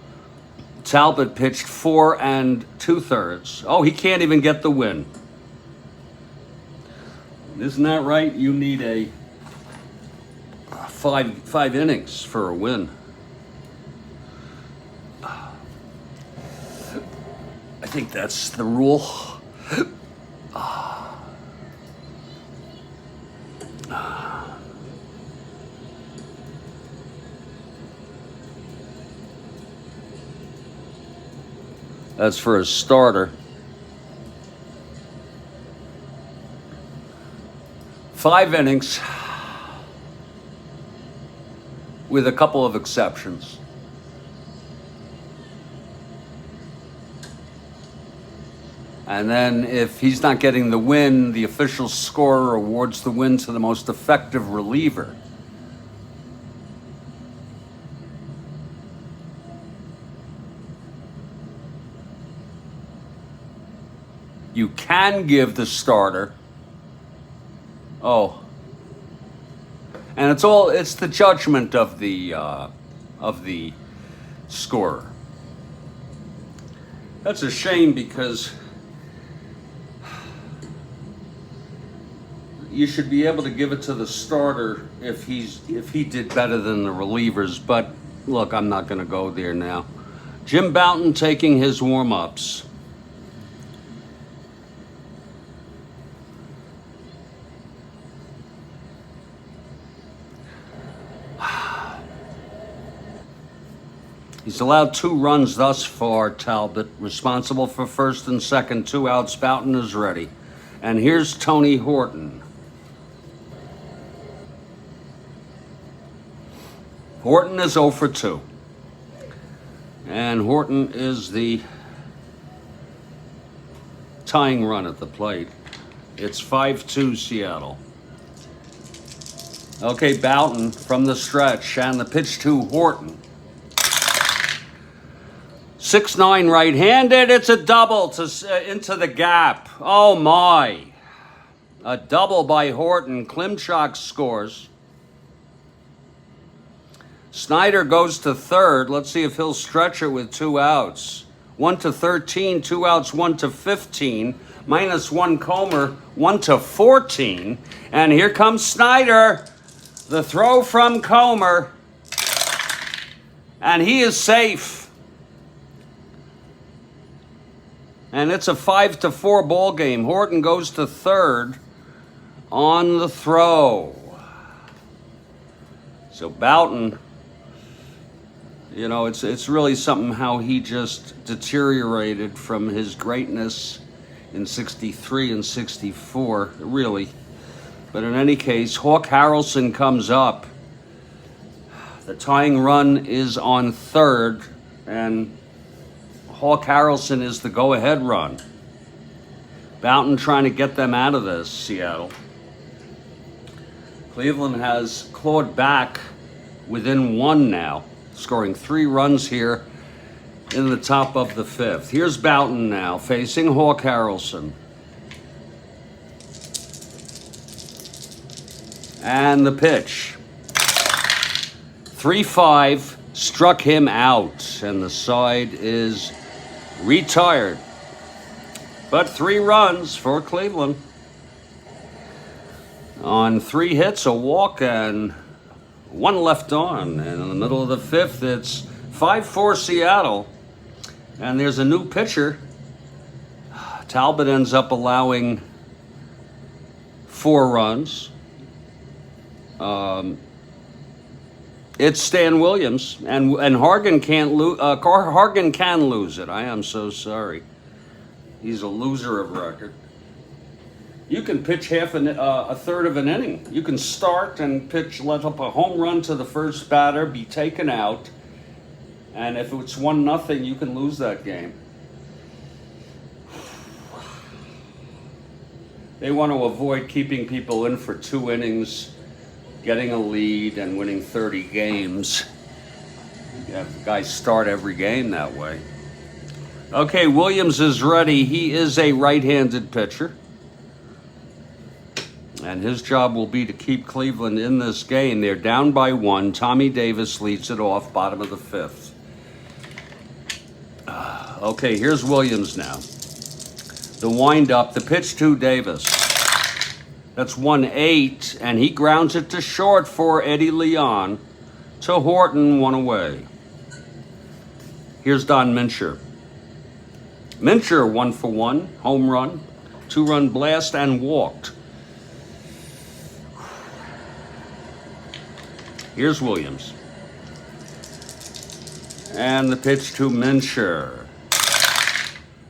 Talbot pitched 4 2/3. Oh, he can't even get the win. Isn't that right? You need a five innings for a win. I think that's the rule. That's for a starter. 5 innings with a couple of exceptions. And then if he's not getting the win, the official scorer awards the win to the most effective reliever. You can give the starter. Oh. And it's the judgment of the scorer. That's a shame because you should be able to give it to the starter if he did better than the relievers, but look, I'm not going to go there now. Jim Boughton taking his warm-ups. He's allowed 2 runs thus far, Talbot. Responsible for first and second, 2 outs. Bouton is ready. And here's Tony Horton. Horton is 0 for 2. And Horton is the tying run at the plate. It's 5-2 Seattle. Okay, Bouton from the stretch, and the pitch to Horton. 6-9 right-handed. It's a double into the gap. Oh my. A double by Horton. Klimchak scores. Snyder goes to third. Let's see if he'll stretch it with 2 outs. 1 to 13, 2 outs, 1 to 15. -1 Comer, 1 to 14. And here comes Snyder. The throw from Comer. And he is safe. And it's a 5-4 ball game. Horton goes to third on the throw. So Bouton, you know, it's really something how he just deteriorated from his greatness in 63 and 64, really. But in any case, Hawk Harrelson comes up. The tying run is on third, and Hawk Harrelson is the go-ahead run. Bouton trying to get them out of this, Seattle. Cleveland has clawed back within 1 now, scoring 3 runs here in the top of the 5th. Here's Bouton now, facing Hawk Harrelson. And the pitch. 3-5, struck him out, and the side is retired. But 3 runs for Cleveland. On 3 hits, a walk, and 1 left on. And in the middle of the 5th, it's 5-4 Seattle. And there's a new pitcher. Talbot ends up allowing 4 runs. It's Stan Williams, and Hargan can't lose. Hargan can lose it. I am so sorry. He's a loser of record. You can pitch a third of an inning. You can start and pitch, let up a home run to the first batter, be taken out, and if it's 1-0, you can lose that game. They want to avoid keeping people in for 2 innings, getting a lead, and winning 30 games. You have guys start every game that way. Okay, Williams is ready. He is a right-handed pitcher. And his job will be to keep Cleveland in this game. They're down by 1. Tommy Davis leads it off, bottom of the 5th. Okay, here's Williams now. The wind-up, the pitch to Davis. That's 1-8, and he grounds it to short for Eddie Leon. To Horton, 1 away. Here's Don Mincher. Mincher, 1 for 1, home run, 2-run blast, and walked. Here's Williams. And the pitch to Mincher.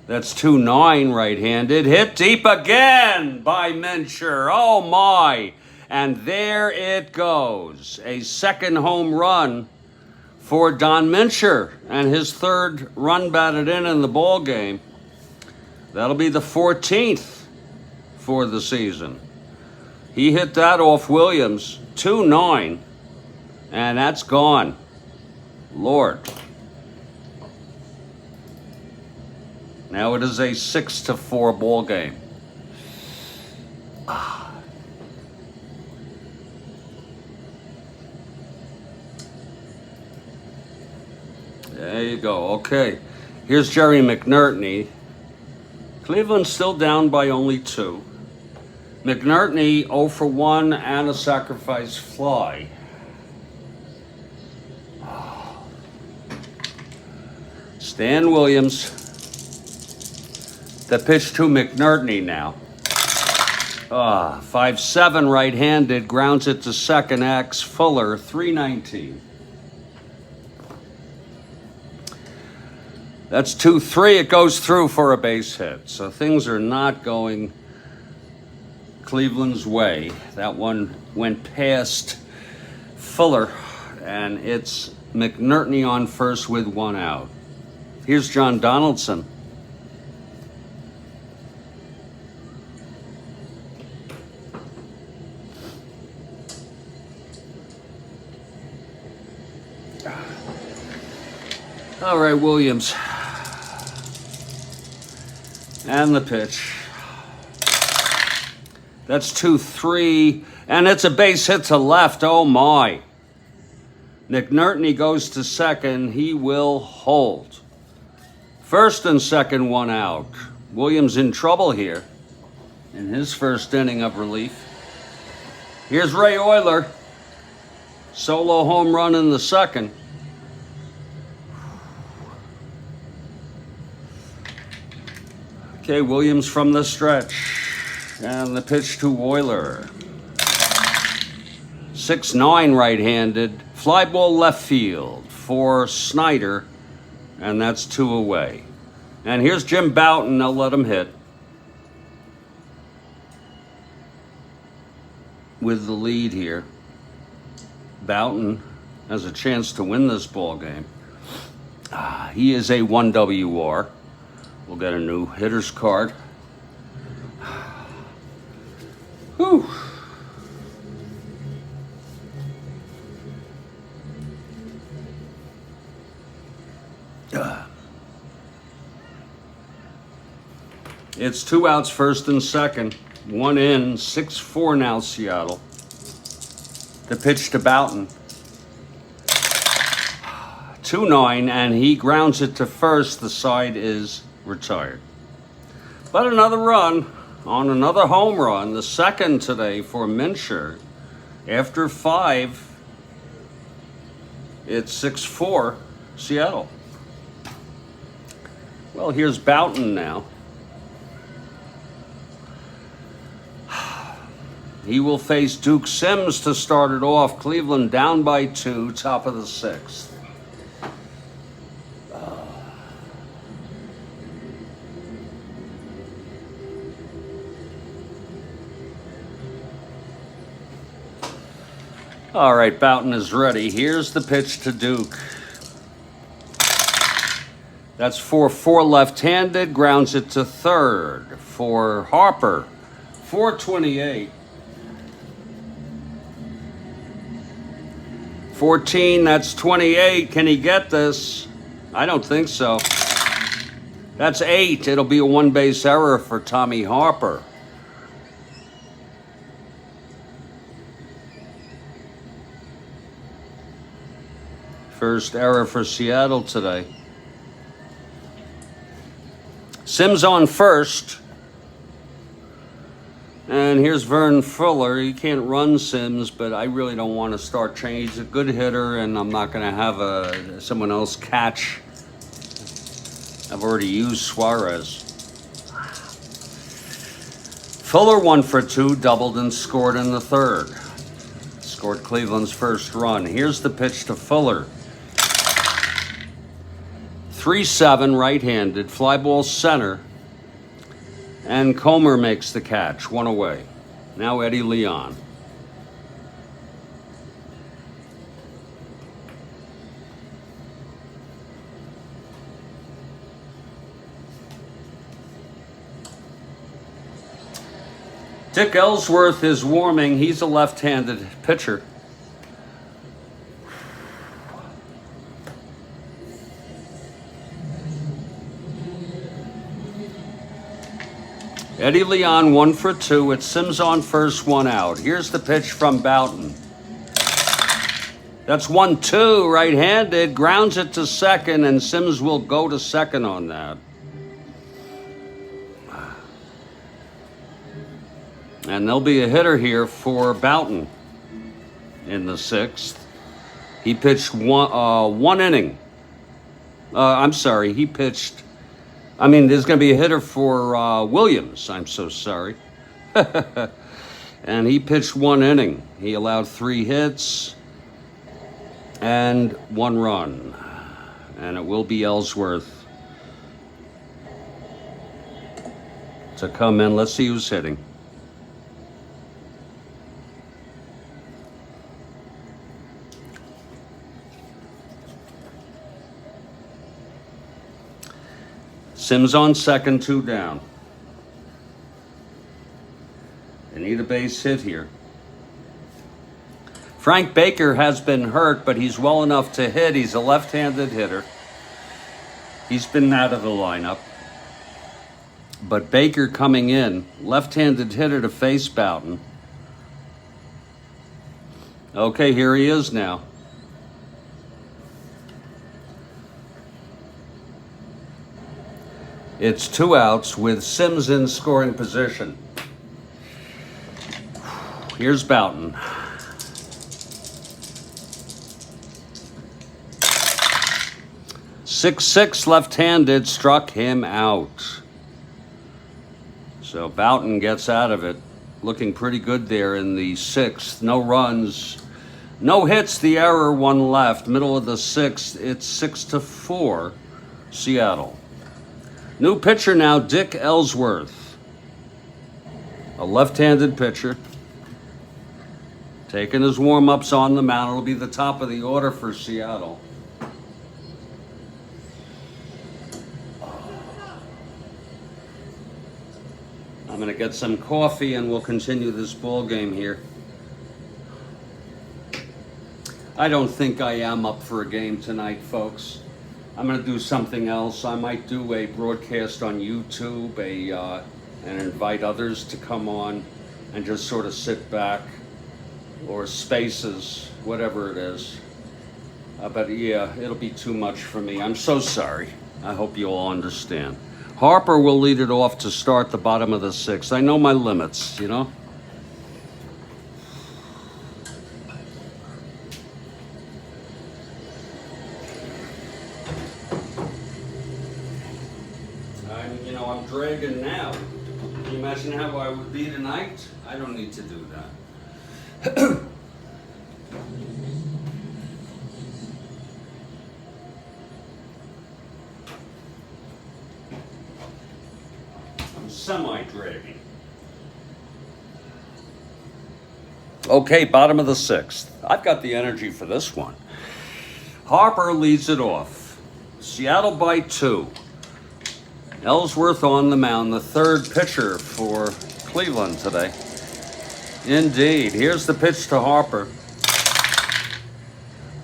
That's 2-9 right-handed. Hit deep again by Mincher. Oh my. And there it goes. A second home run for Don Mincher, and his 3rd run batted in the ball game. That'll be the 14th for the season. He hit that off Williams. 2-9. And that's gone. Lord. Now it is a 6-4 ball game. There you go. Okay. Here's Jerry McNertney. Cleveland's still down by only 2. McNertney 0 for 1 and a sacrifice fly. Stan Williams. The pitch to McNertney now. 5-7 right-handed, grounds it to second. X Fuller, 3-19. That's 2-3. It goes through for a base hit. So things are not going Cleveland's way. That one went past Fuller, and it's McNerney on first with one out. Here's John Donaldson. All right, Williams. And the pitch. That's 2-3, and it's a base hit to left. Oh, my. McNerney goes to second. He will hold. First and second, one out. Williams in trouble here in his first inning of relief. Here's Ray Euler. Solo home run in the second. Okay, Williams from the stretch. And the pitch to Euler. 6-9 right-handed. Fly ball left field for Snyder. And that's 2 away. And here's Jim Bouton. They'll let him hit. With the lead here. Bouton has a chance to win this ball game. He is a 1 WR. We'll get a new hitter's card. Whew. It's 2 outs, first and second. 1 in, 6-4 now, Seattle. The pitch to Bouton. 2-9, and he grounds it to first. The side is retired. But another run on another home run, the second today for Mincher. After 5, it's 6-4 Seattle. Well, here's Bouton now. He will face Duke Sims to start it off. Cleveland down by 2, top of the 6th. All right, Bouton is ready. Here's the pitch to Duke. That's 4-4 left-handed. Grounds it to third for Harper. 428. 14, that's 28. Can he get this? I don't think so. That's 8. It'll be a 1-base error for Tommy Harper. First error for Seattle today. Sims on first. And here's Vern Fuller. He can't run Sims, but I really don't want to start changing. He's a good hitter, and I'm not going to have someone else catch. I've already used Suarez. Fuller 1 for 2, doubled and scored in the third. Scored Cleveland's first run. Here's the pitch to Fuller. 3-7 right-handed, fly ball center. And Comer makes the catch, 1 away. Now Eddie Leon. Dick Ellsworth is warming. He's a left-handed pitcher. Eddie Leon 1 for 2. It's Sims on first, 1 out. Here's the pitch from Bouton. That's 1-2 right-handed. Grounds it to second, and Sims will go to second on that. And there'll be a hitter here for Bouton in the 6th. He pitched one inning. He pitched... there's going to be a hitter for Williams. I'm so sorry. And he pitched 1 inning. He allowed 3 hits and 1 run. And it will be Ellsworth to come in. Let's see who's hitting. Sims on second, 2 down. They need a base hit here. Frank Baker has been hurt, but he's well enough to hit. He's a left-handed hitter. He's been out of the lineup. But Baker coming in, left-handed hitter to face Boughton. Okay, here he is now. It's 2 outs with Sims in scoring position. Here's Boughton. .66 left-handed, struck him out. So Boughton gets out of it. Looking pretty good there in the 6th. No runs, no hits, the error, 1 left. Middle of the 6th, it's 6-4, Seattle. New pitcher now, Dick Ellsworth. A left-handed pitcher. Taking his warm-ups on the mound. It'll be the top of the order for Seattle. I'm going to get some coffee and we'll continue this ball game here. I don't think I am up for a game tonight, folks. I'm going to do something else. I might do a broadcast on YouTube and invite others to come on and just sort of sit back, or Spaces, whatever it is. But yeah, it'll be too much for me. I'm so sorry. I hope you all understand. Harper will lead it off to start the bottom of the 6th. I know my limits, you know? I'm dragging now. Can you imagine how I would be tonight? I don't need to do that. I'm semi-dragging. Okay, bottom of the 6th. I've got the energy for this one. Harper leads it off. Seattle by 2. Ellsworth on the mound, the 3rd pitcher for Cleveland today. Indeed. Here's the pitch to Harper.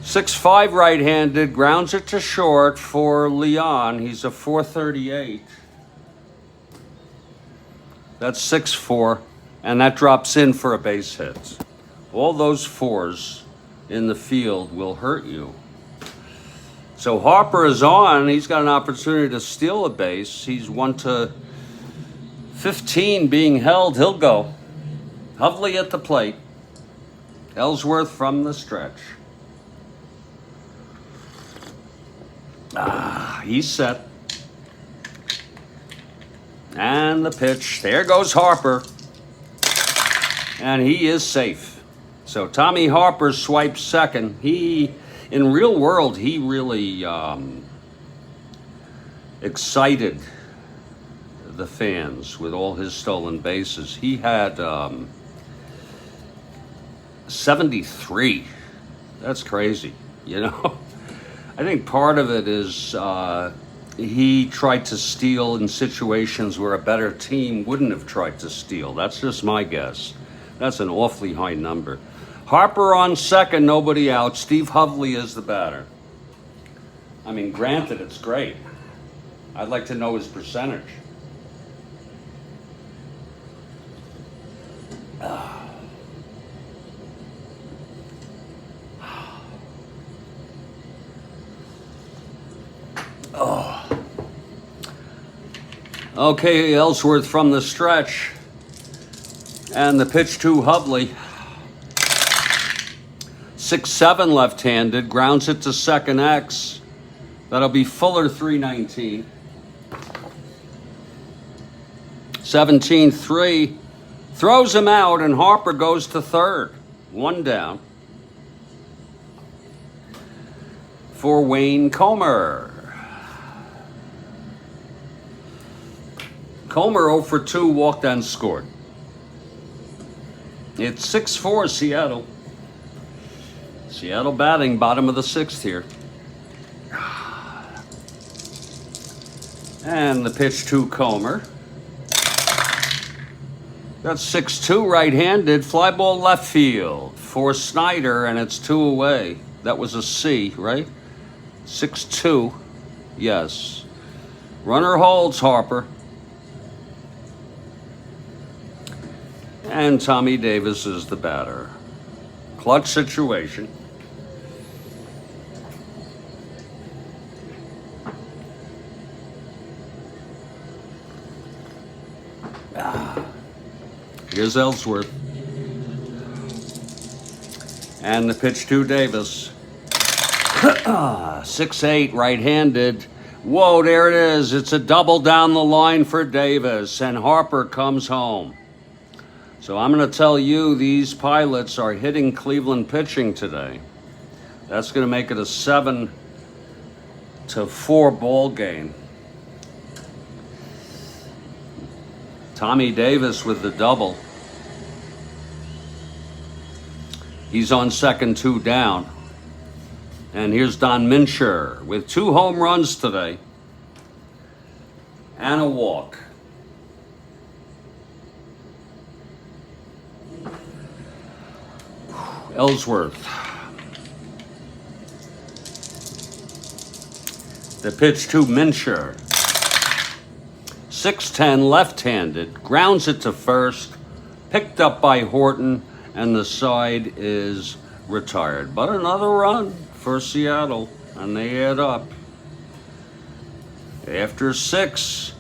6'5" right-handed, grounds it to short for Leon. He's a .438. That's 6'4", and that drops in for a base hit. All those 4s in the field will hurt you. So Harper is on. He's got an opportunity to steal a base. He's 1-15 being held. He'll go. Hovley at the plate. Ellsworth from the stretch. He's set. And the pitch. There goes Harper. And he is safe. So Tommy Harper swipes second. In real world, he really excited the fans with all his stolen bases. He had 73. That's crazy, you know? I think part of it is he tried to steal in situations where a better team wouldn't have tried to steal. That's just my guess. That's an awfully high number. Harper on second, nobody out. Steve Hovley is the batter. I mean, granted, it's great. I'd like to know his percentage. Okay, Ellsworth from the stretch. And the pitch to Hovley. 6'7" left-handed, grounds it to second X. That'll be Fuller 319. 17-3. Throws him out, and Harper goes to third. 1 down. For Wayne Comer. Comer 0 for 2, walked and scored. It's 6-4 Seattle. Seattle batting, bottom of the 6th here. And the pitch to Comer. That's 6-2 right-handed. Fly ball left field for Snyder, and it's 2 away. That was a C, right? 6-2. Yes. Runner holds Harper. And Tommy Davis is the batter. Clutch situation. Here's Ellsworth. And the pitch to Davis. 6-8 right-handed. Whoa, there it is. It's a double down the line for Davis, and Harper comes home. So I'm going to tell you these Pilots are hitting Cleveland pitching today. That's going to make it a 7-4 ball game. Tommy Davis with the double. He's on second, 2 down. And here's Don Mincher with 2 home runs today and a walk. Ellsworth. The pitch to Mincher. 6-10 left-handed, grounds it to first, picked up by Horton, and the side is retired. But another run for Seattle, and they add up. After 6,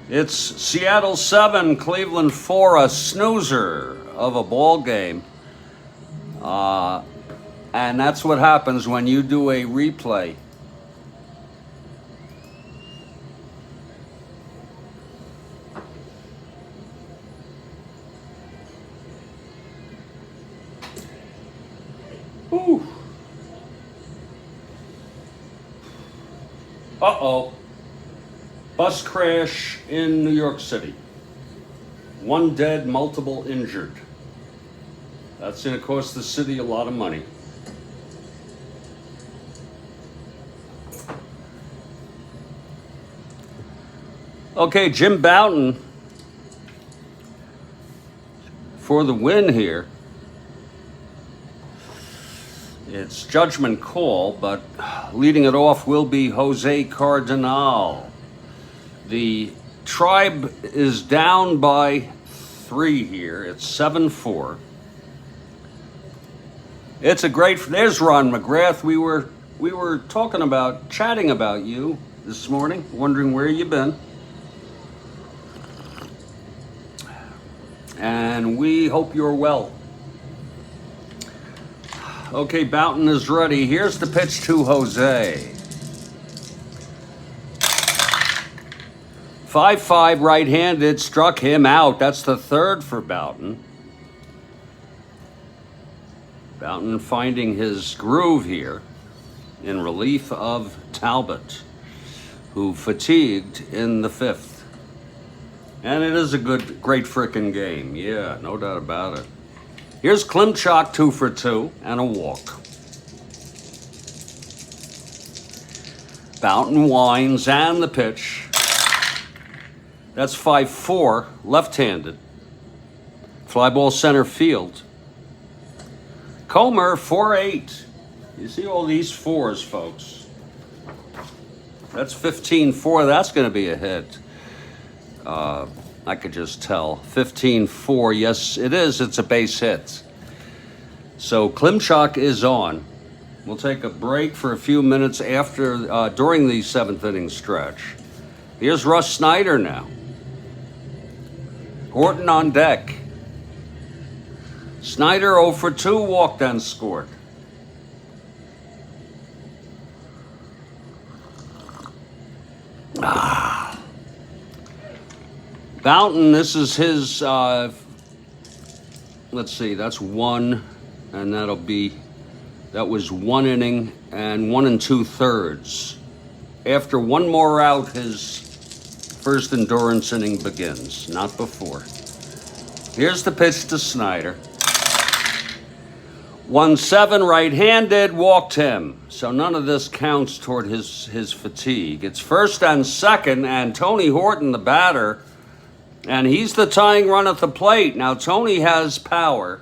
it's Seattle 7, Cleveland 4, a snoozer of a ball game. And that's what happens when you do a replay. Ooh. Uh-oh. Bus crash in New York City. 1 dead, multiple injured. That's going to cost the city a lot of money. Okay, Jim Bouton for the win here. It's judgment call, but leading it off will be Jose Cardinal. The Tribe is down by 3 here. It's 7-4. It's a great. There's Ron McGrath. We were chatting about you this morning, wondering where you've been, and we hope you're well. Okay, Bouton is ready. Here's the pitch to Jose. 5-5 right-handed, struck him out. That's the 3rd for Bouton. Bouton finding his groove here in relief of Talbot, who fatigued in the 5th. And it is a great frickin' game. Yeah, no doubt about it. Here's Klimchak 2 for 2 and a walk. Bouton winds and the pitch. That's 5-4, left-handed. Fly ball center field. Comer 4-8. You see all these 4s, folks. That's 15-4. That's going to be a hit. I could just tell. 15-4. Yes, it is. It's a base hit. So Klimchak is on. We'll take a break for a few minutes after during the 7th inning stretch. Here's Russ Snyder now. Horton on deck. Snyder 0 for 2, walked and scored. Bouton, this is his, let's see, that's 1, and that was 1 inning and 1 2/3. After 1 more out, his First endurance inning begins, not before. Here's the pitch to Snyder. 1-7 right-handed, walked him. So none of this counts toward his fatigue. It's first and second, and Tony Horton, the batter, and he's the tying run at the plate. Now, Tony has power.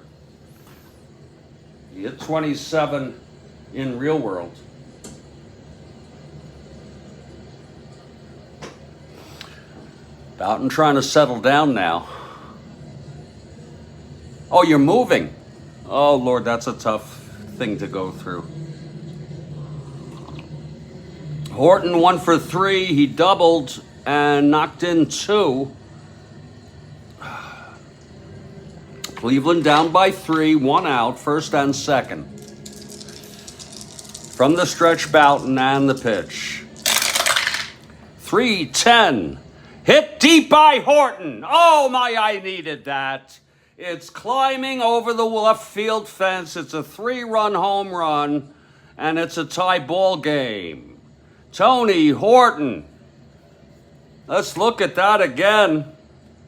He hit 27 in real world. Boughton trying to settle down now. Oh, you're moving. Oh, Lord, that's a tough thing to go through. Horton 1 for 3. He doubled and knocked in 2. Cleveland down by 3, 1 out, first and second. From the stretch, Boughton and the pitch. 3-10. Hit deep by Horton. Oh, my, I needed that. It's climbing over the left field fence. It's a 3-run home run, and it's a tie ball game. Tony Horton. Let's look at that again,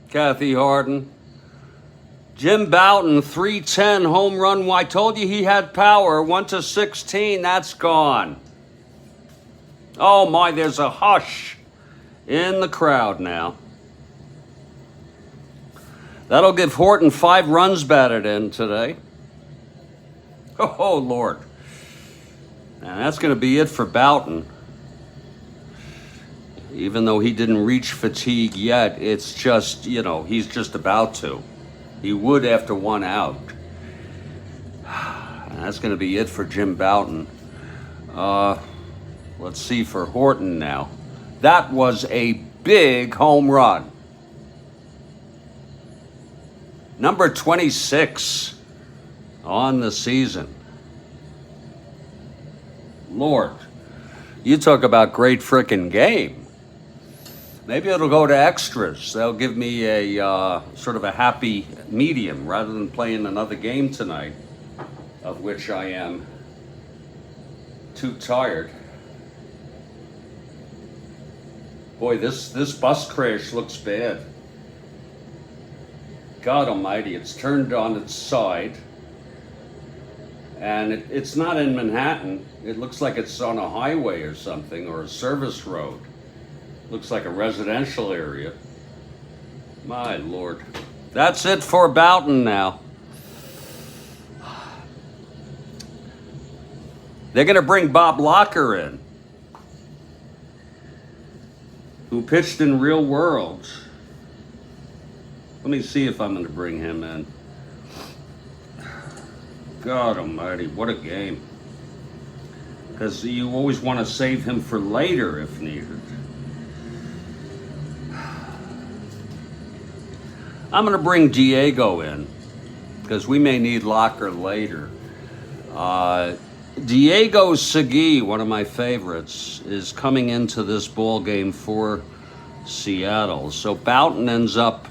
Kathy Harden. Jim Boughton, 310 home run. I told you he had power. 1 to 16. That's gone. Oh, my, there's a hush in the crowd now. That'll give Horton 5 runs batted in today. Oh, Lord. And that's going to be it for Boughton. Even though he didn't reach fatigue yet, it's just, he's just about to. He would after 1 out. And that's going to be it for Jim Boughton. Let's see for Horton now. That was a big home run. Number 26 on the season. Lord, you talk about great frickin' game. Maybe it'll go to extras. They'll give me a sort of a happy medium rather than playing another game tonight, of which I am too tired. Boy, this bus crash looks bad. God almighty, it's turned on its side. And it's not in Manhattan. It looks like it's on a highway or something, or a service road. Looks like a residential area. My Lord. That's it for Boughton now. They're going to bring Bob Locker in, who pitched in real world. Let me see if I'm going to bring him in. God almighty, what a game. Because you always want to save him for later if needed. I'm going to bring Diego in, because we may need Locker later. Diego Segui, one of my favorites, is coming into this ball game for Seattle. So Boughton ends up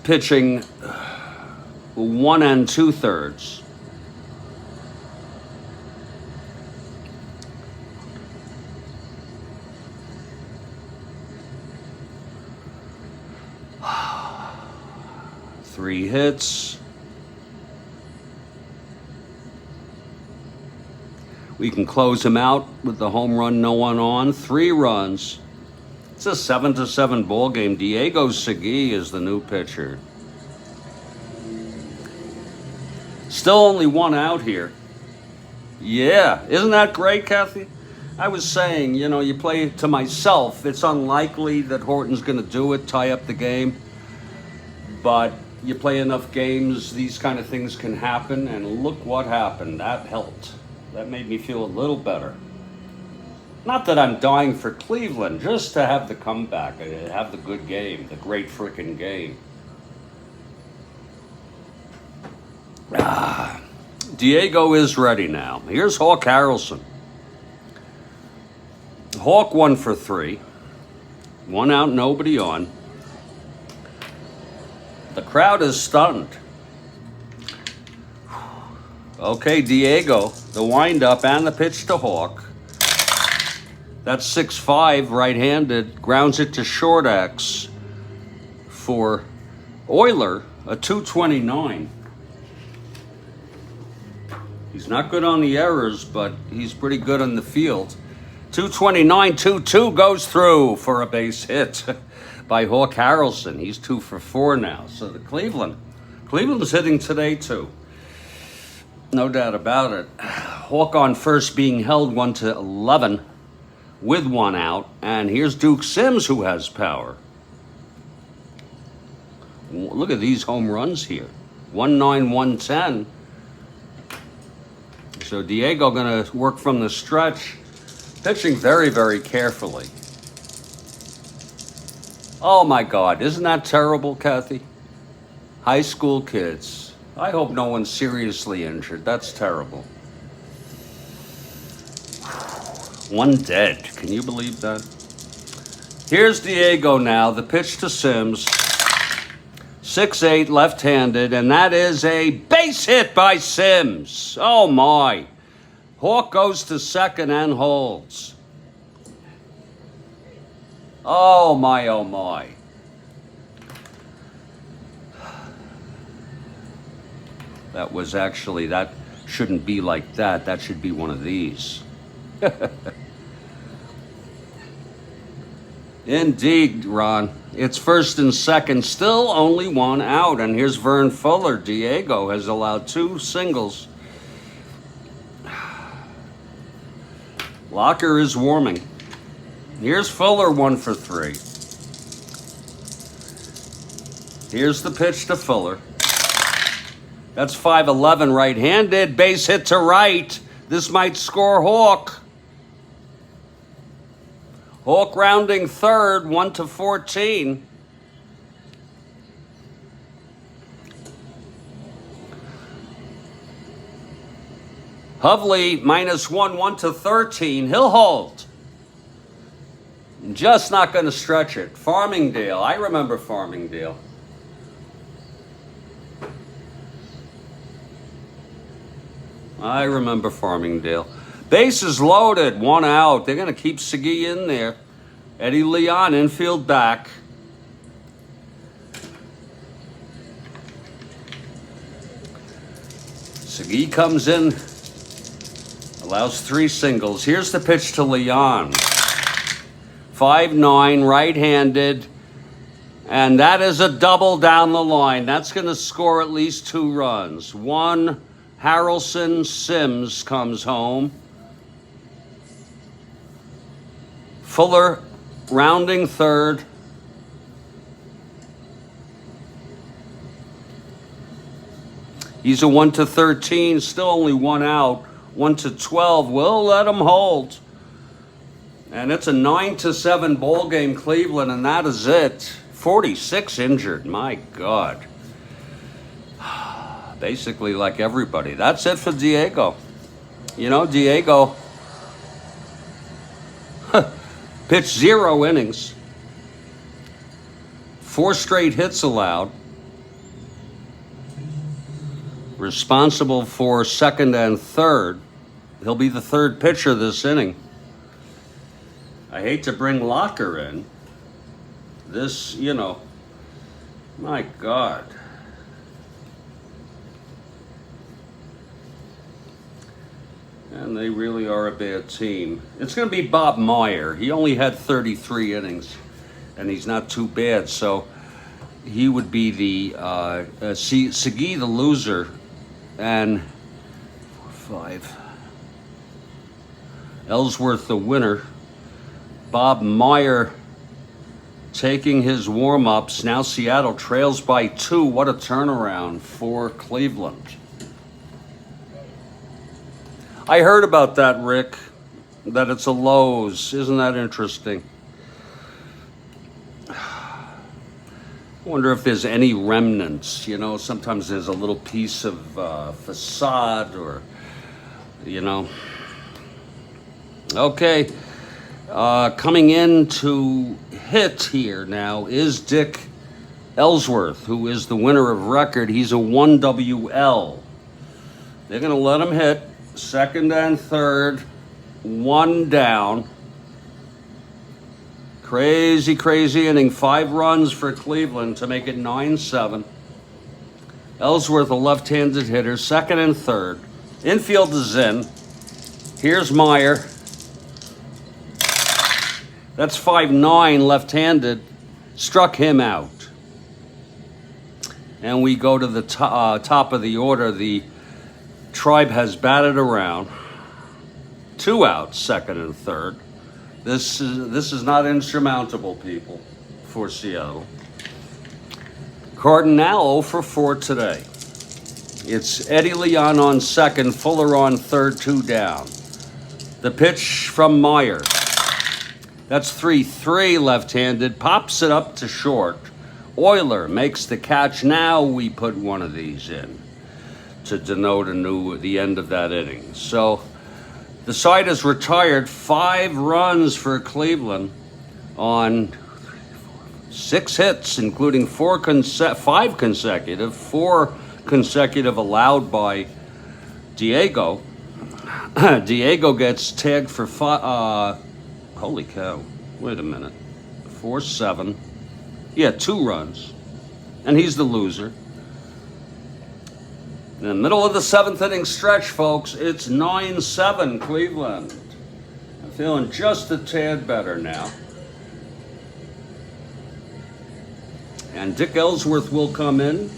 pitching 1 2/3. Three hits. We can close him out with the home run, no one on. 3 runs. It's a 7-7 ball game. Diego Segui is the new pitcher. Still only 1 out here. Yeah, isn't that great, Kathy? I was saying, you play to myself. It's unlikely that Horton's going to do it, tie up the game. But you play enough games, these kind of things can happen. And look what happened. That helped. That made me feel a little better. Not that I'm dying for Cleveland, just to have the comeback, have the good game, the great frickin' game. Diego is ready now. Here's Hawk Harrelson. Hawk 1 for 3. 1 out, nobody on. The crowd is stunned. Okay, Diego, the windup and the pitch to Hawk. That's 6-5 right-handed. Grounds it to short X for Euler, a 229. He's not good on the errors, but he's pretty good on the field. 229, 2-2 goes through for a base hit by Hawk Harrelson. He's 2 for 4 now. So the Cleveland's hitting today too. No doubt about it. Hawk on first being held 1-11 with 1 out. And here's Duke Sims, who has power. Look at these home runs here. 1-9, 1-10. So Diego going to work from the stretch, pitching very, very carefully. Oh my God, isn't that terrible, Kathy? High school kids. I hope no one's seriously injured. That's terrible. 1 dead. Can you believe that? Here's Diego now, the pitch to Sims. 6-8 left-handed, and that is a base hit by Sims. Oh my. Hawk goes to second and holds. Oh my, oh my. That was actually, that shouldn't be like that. That should be one of these. Indeed, Ron. It's first and second, still only 1 out. And here's Vern Fuller. Diego has allowed 2 singles. Locker is warming. Here's Fuller 1 for 3. Here's the pitch to Fuller. That's 5-11 right-handed. Base hit to right. This might score Hawk. Hawk rounding third, 1-14. Hovley -1, 1-13. He'll hold. Just not going to stretch it. Farmingdale. I remember Farmingdale. I remember Farmingdale. Bases loaded, 1 out. They're going to keep Segui in there. Eddie Leon, infield back. Segui comes in, allows 3 singles. Here's the pitch to Leon. 5-9, right-handed. And that is a double down the line. That's going to score at least 2 runs. 1, Harrelson, Sims comes home. Fuller rounding third. He's a 1-13, still only 1 out. 1-12, we'll let him hold. And it's a 9-7 ball game, Cleveland, and that is it. 46 injured, my God. Basically like everybody. That's it for Diego. You know, Diego pitched 0 innings. 4 straight hits allowed. Responsible for second and third. He'll be the 3rd pitcher this inning. I hate to bring Locker in. This, you know, my God. And they really are a bad team. It's going to be Bob Meyer. He only had 33 innings, and he's not too bad. So he would be the Segui the loser, and 5. Ellsworth the winner. Bob Meyer taking his warm-ups. Now Seattle trails by 2. What a turnaround for Cleveland. I heard about that, Rick, that it's a Lowe's. Isn't that interesting? I wonder if there's any remnants. You know, sometimes there's a little piece of facade or, you know. Okay. Coming in to hit here now is Dick Ellsworth, who is the winner of record. He's a 1WL. They're going to let him hit. Second and third, 1 down. Crazy, crazy inning. 5 runs for Cleveland to make it 9-7. Ellsworth, a left-handed hitter, second and third. Infield is in. Here's Meyer. That's 5'9", left-handed. Struck him out. And we go to the top of the order. The Tribe has batted around. 2 outs, second and third. This is not insurmountable, people, for Seattle. Cardinal for 4 today. It's Eddie Leon on second, Fuller on third, 2 down. The pitch from Meyer. That's 3-3, left-handed. Pops it up to short. Euler makes the catch. Now we put one of these in to denote the end of that inning. So the side is retired. 5 runs for Cleveland on 6 hits, including 5 consecutive, 4 consecutive allowed by Diego. Diego gets tagged for holy cow, wait a minute, 4-7, yeah, 2 runs, and he's the loser. In the middle of the 7th inning stretch, folks, it's 9-7 Cleveland. I'm feeling just a tad better now. And Dick Ellsworth will come in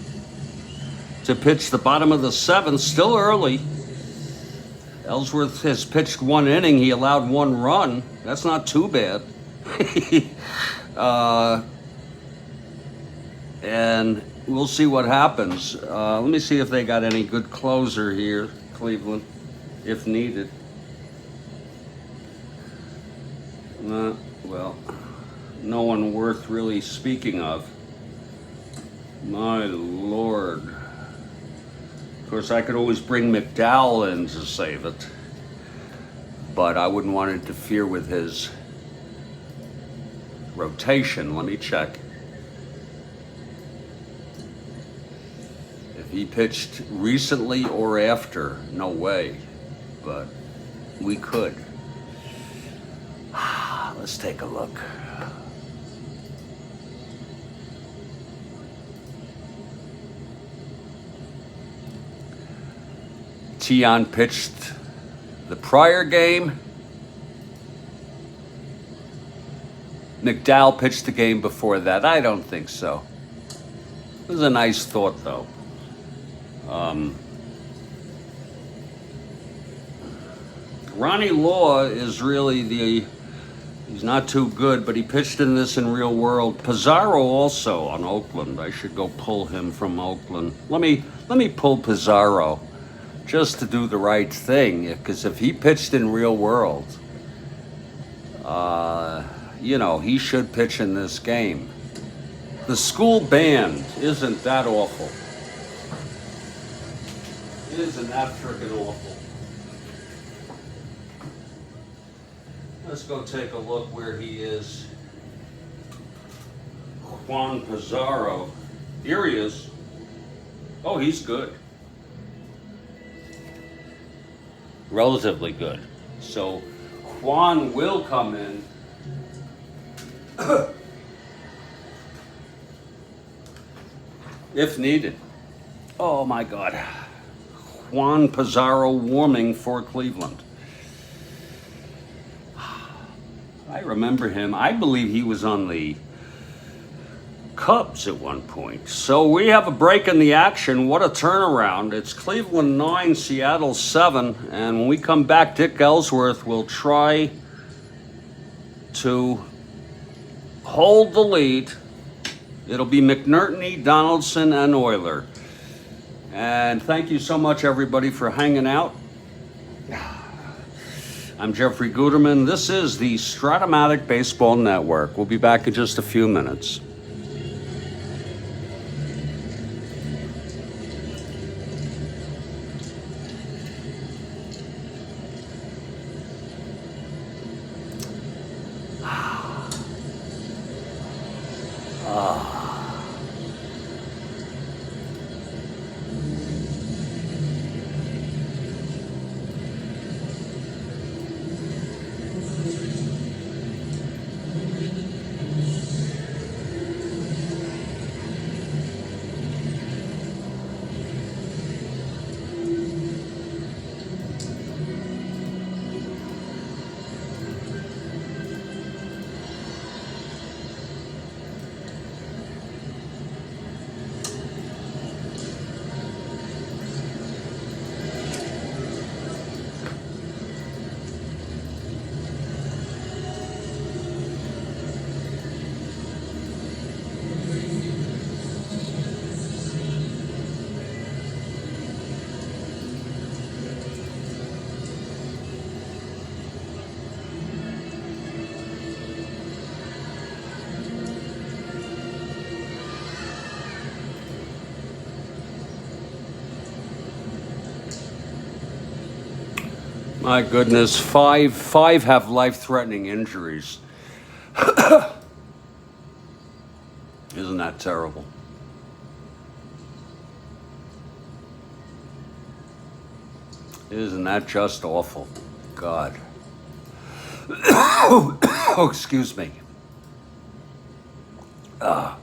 to pitch the bottom of the 7th, still early. Ellsworth has pitched 1 inning. He allowed 1 run. That's not too bad. And we'll see what happens. Let me see if they got any good closer here, Cleveland, if needed. Well, no one worth really speaking of. My Lord. Of course, I could always bring McDowell in to save it, but I wouldn't want to interfere with his rotation. Let me check. If he pitched recently or after, no way, but we could. Let's take a look. Tion pitched the prior game. McDowell pitched the game before that. I don't think so. It was a nice thought, though. Ronnie Law is really he's not too good, but he pitched in this in real world. Pizarro also on Oakland. I should go pull him from Oakland. Let me pull Pizarro, just to do the right thing, because if he pitched in real world, he should pitch in this game. The school band isn't that awful. It isn't that frickin' awful. Let's go take a look where he is. Juan Pizarro. Here he is. Oh, he's good. Relatively good. So Juan will come in. If needed. Oh my God. Juan Pizarro warming for Cleveland. I remember him. I believe he was on the Cubs at one point. So we have a break in the action. What a turnaround. It's Cleveland 9, Seattle 7. And when we come back, Dick Ellsworth will try to hold the lead. It'll be McNertney, Donaldson, and Euler. And thank you so much, everybody, for hanging out. I'm Jeffrey Guterman. This is the Strat-O-Matic Baseball Network. We'll be back in just a few minutes. My goodness, five have life-threatening injuries. Isn't that terrible? Isn't that just awful? God. Oh, excuse me. God.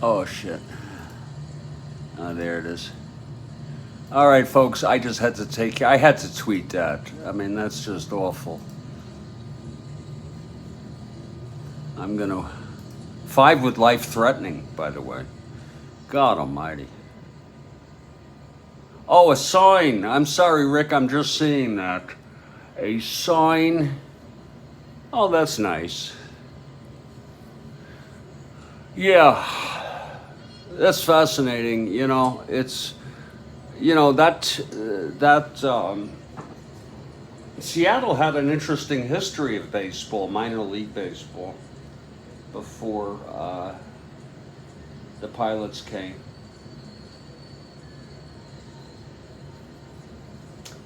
Oh, shit. There it is. All right, folks, I just had to I had to tweet that. I mean, that's just awful. I'm gonna, 5 with life-threatening, by the way. God almighty. Oh, a sign. I'm sorry, Rick, I'm just seeing that. A sign. Oh, that's nice. Yeah, that's fascinating. You know, it's, you know, Seattle had an interesting history of baseball, minor league baseball, before the Pilots came.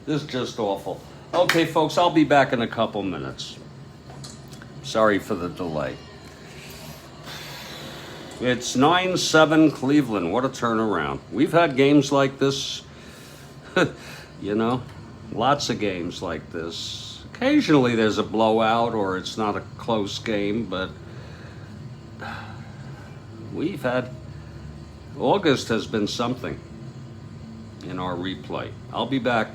This is just awful. Okay, folks, I'll be back in a couple minutes. Sorry for the delay. It's 9-7 Cleveland. What a turnaround. We've had games like this, you know, lots of games like this. Occasionally there's a blowout or it's not a close game, but we've had, August has been something in our replay. I'll be back.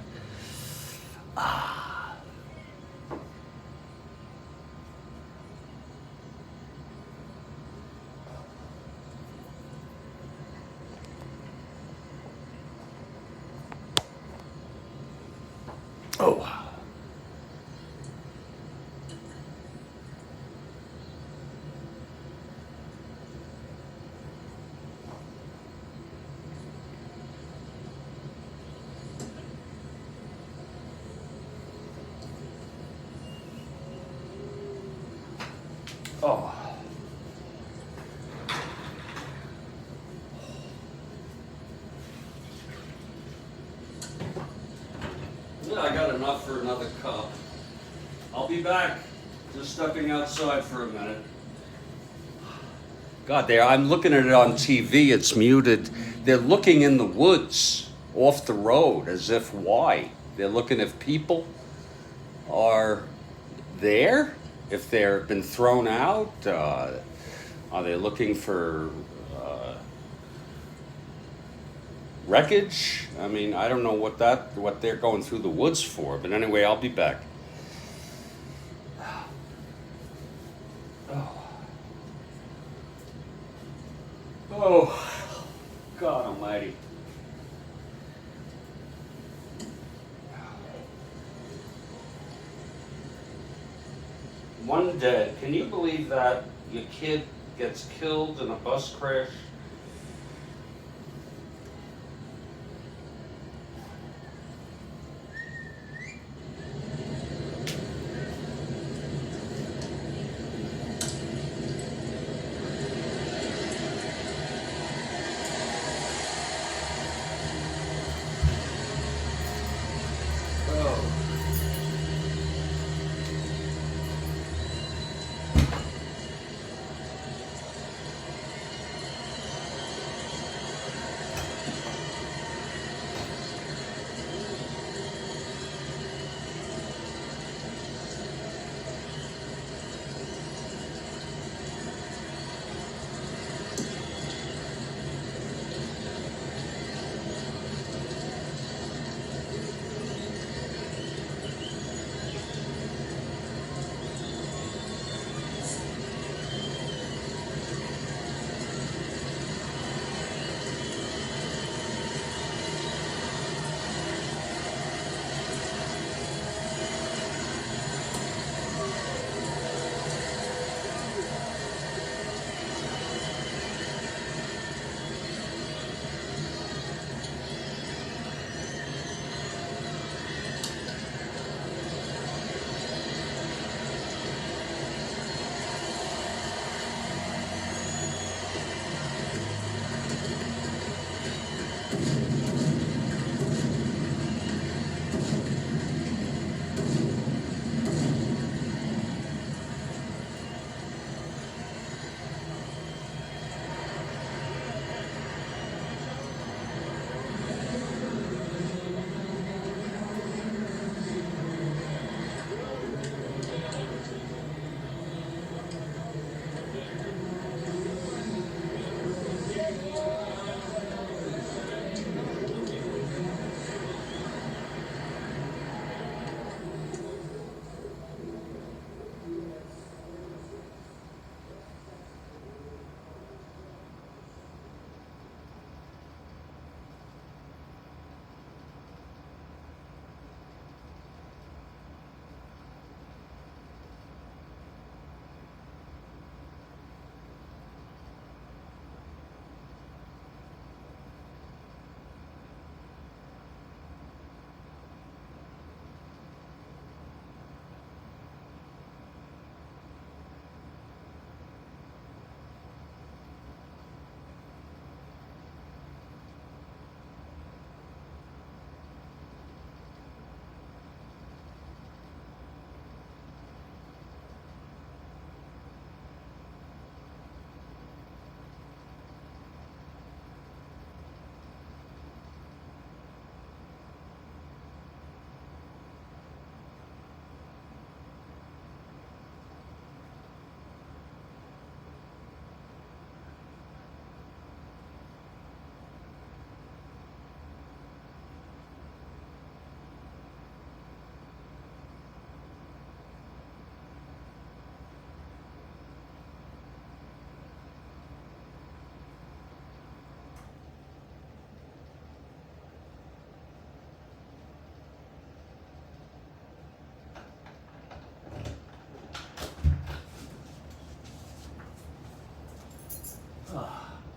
Oh. Oh. Yeah, I got enough for another cup. I'll be back. Just stepping outside for a minute. God, I'm looking at it on TV. It's muted. They're looking in the woods off the road as if why? They're looking if people are there, if they've been thrown out. Are they looking for wreckage? I mean, I don't know what they're going through the woods for. But anyway, I'll be back. Oh, God almighty. One dead. Can you believe that? Your kid gets killed in a bus crash?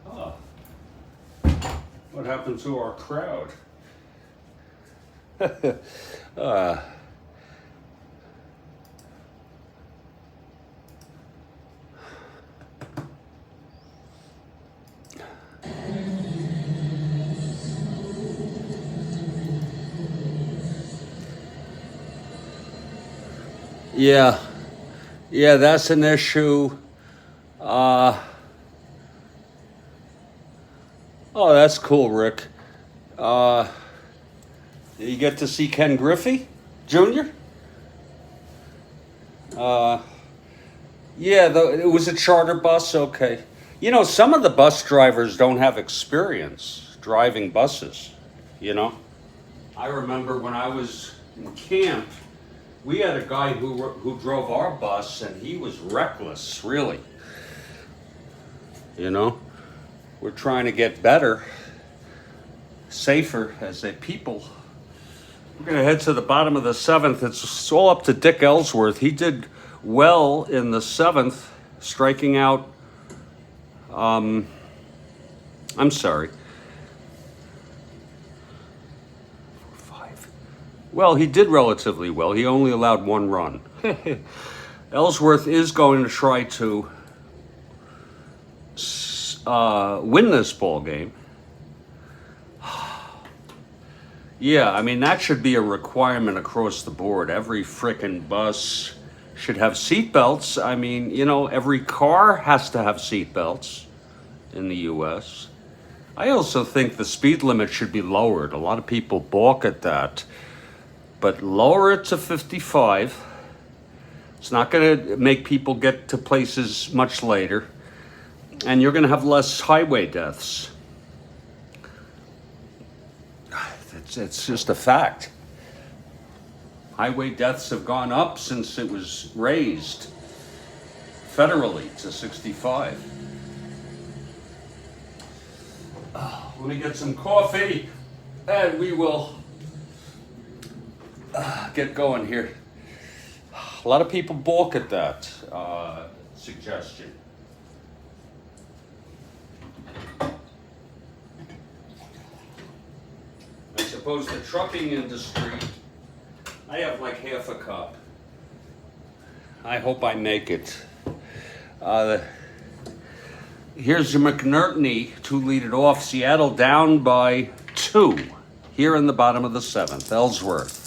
Oh. What happened to our crowd? uh, yeah, yeah, that's an issue. Uh, oh, that's cool, Rick. Uh, you get to see Ken Griffey Jr.? Uh, yeah, it was a charter bus. Okay. You know, some of the bus drivers don't have experience driving buses, you know? I remember when I was in camp, We had a guy who drove our bus, and he was reckless, really. You know, we're trying to get better, safer as a people. We're going to head to the bottom of the 7th. It's all up to Dick Ellsworth. He did well in the 7th, striking out. I'm sorry. 5. Well, he did relatively well. He only allowed 1 run. Ellsworth is going to try to win this ball game. Yeah, I mean, that should be a requirement across the board. Every frickin' bus should have seatbelts. I mean, you know, every car has to have seatbelts in the U.S. I also think the speed limit should be lowered. A lot of people balk at that. But lower it to 55. It's not going to make people get to places much later. And you're going to have less highway deaths. It's just a fact. Highway deaths have gone up since it was raised federally to 65. Let me get some coffee and we will get going here. A lot of people balk at that suggestion. I suppose the trucking industry, I have like half a cup. I hope I make it. Here's your McNertney to lead it off. Seattle down by 2 here in the bottom of the 7th. Ellsworth.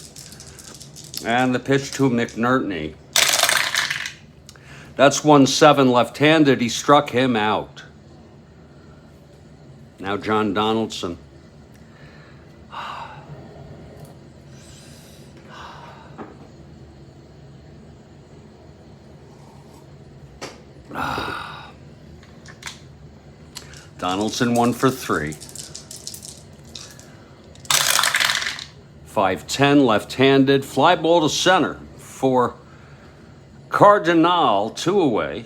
And the pitch to McNertney. That's 1-7 left-handed. He struck him out. Now John Donaldson. Donaldson 1 for 3. 5-10 left-handed. Fly ball to center for Cardinal, 2 away.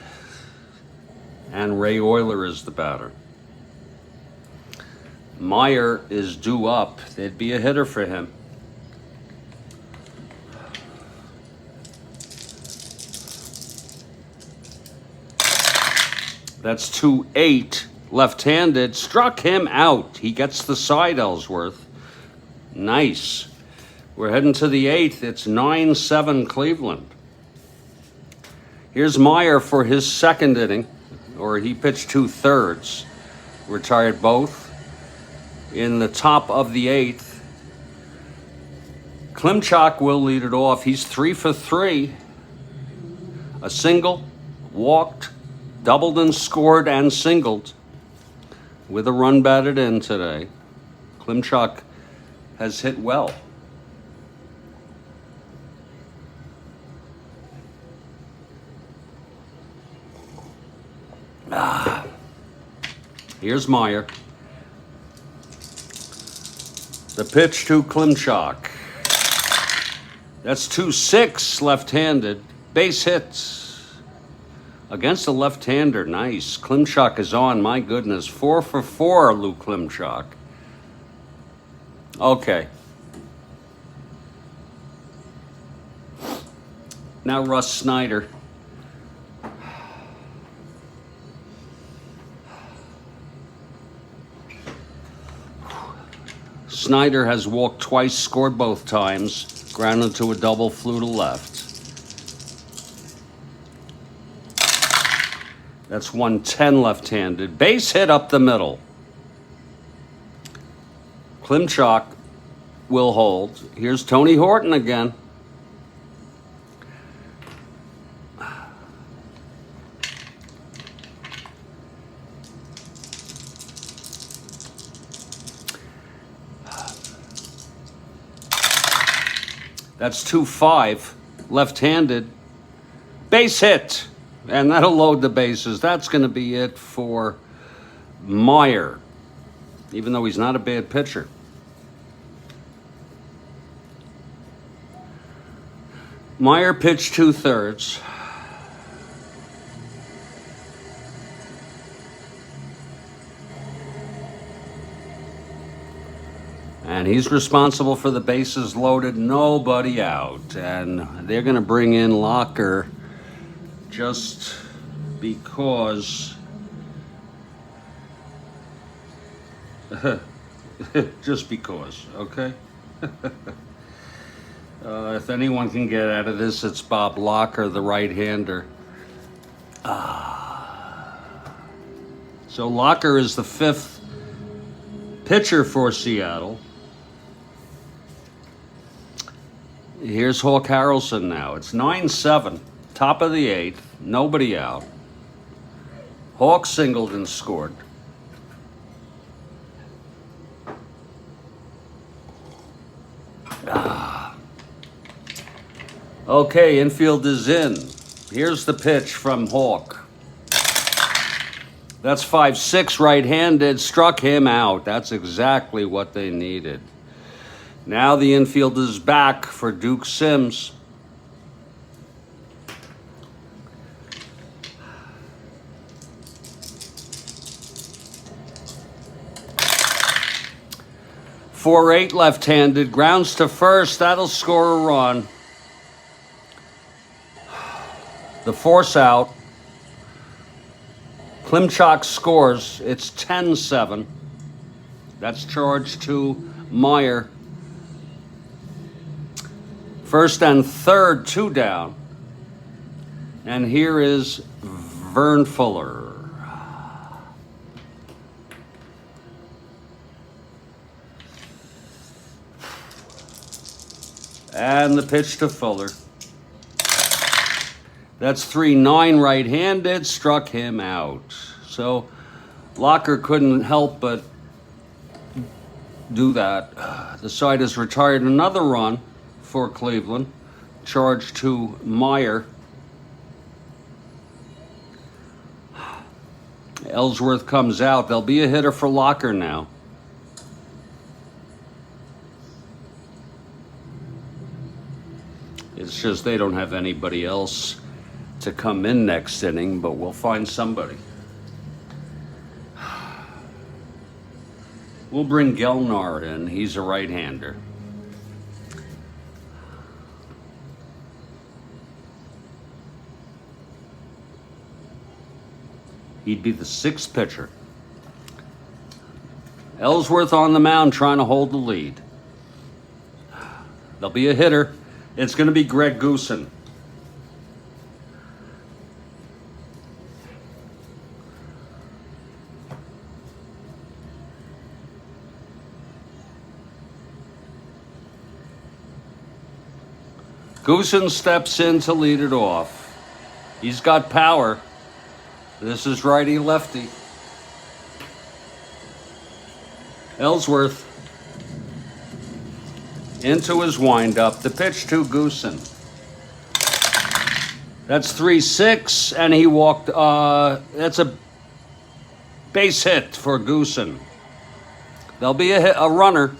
And Ray Euler is the batter. Meyer is due up. There'd be a hitter for him. That's 2-8. Left-handed, struck him out. He gets the side, Ellsworth. Nice. We're heading to the 8th. It's 9-7 Cleveland. Here's Meyer for his second inning, or he pitched 2/3. Retired both in the top of the 8th. Klimchak will lead it off. He's 3 for 3. A single, walked, doubled and scored and singled. With a run batted in today. Klimchak has hit well. Here's Meyer. The pitch to Klimchak. That's 2-6 left-handed. Base hits. Against a left-hander, nice. Klimchak is on, my goodness. 4 for 4, Lou Klimchak. Okay. Now Russ Snyder. Snyder has walked twice, scored both times. Grounded to a double, flew to left. That's 1-10 left-handed. Base hit up the middle. Klimchak will hold. Here's Tony Horton again. That's 2-5 left-handed. Base hit. And that'll load the bases. That's going to be it for Meyer, even though he's not a bad pitcher. Meyer pitched 2/3. And he's responsible for the bases loaded, nobody out. And they're going to bring in Locker just because. Just because, okay? If anyone can get out of this, it's Bob Locker, the right-hander. So Locker is the 5th pitcher for Seattle. Here's Hawk Harrelson now. It's 9-7, top of the 8th, nobody out. Hawk singled and scored. Okay, infield is in. Here's the pitch from Hawk. That's 5-6 right-handed, struck him out. That's exactly what they needed. Now the infield is back for Duke Sims. Four 8 left-handed, grounds to first. That'll score a run. The force out. Klimchak scores. It's 10-7. That's charged to Meyer. First and third, 2 down. And here is Vern Fuller. And the pitch to Fuller. That's 3-9 right-handed, struck him out. So Locker couldn't help but do that. The side has retired another run for Cleveland, charged to Meyer. Ellsworth comes out. There'll be a hitter for Locker now. It's just they don't have anybody else to come in next inning, but we'll find somebody. We'll bring Gelnar in. He's a right-hander. He'd be the 6th pitcher. Ellsworth on the mound trying to hold the lead. There'll be a hitter. It's going to be Greg Goosen. Goosen steps in to lead it off. He's got power. This is righty-lefty. Ellsworth into his windup. The pitch to Goosen. That's 3-6, and he walked. That's a base hit for Goosen. There'll be a runner.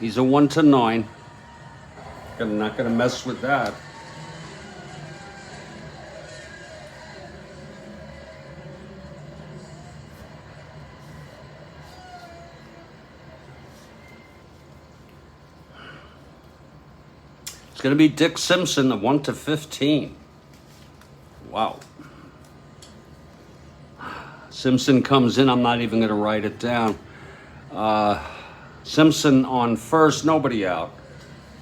He's a 1-9. I'm not going to mess with that. It's going to be Dick Simpson, the 1-15. Wow. Simpson comes in. I'm not even going to write it down. Simpson on first, nobody out.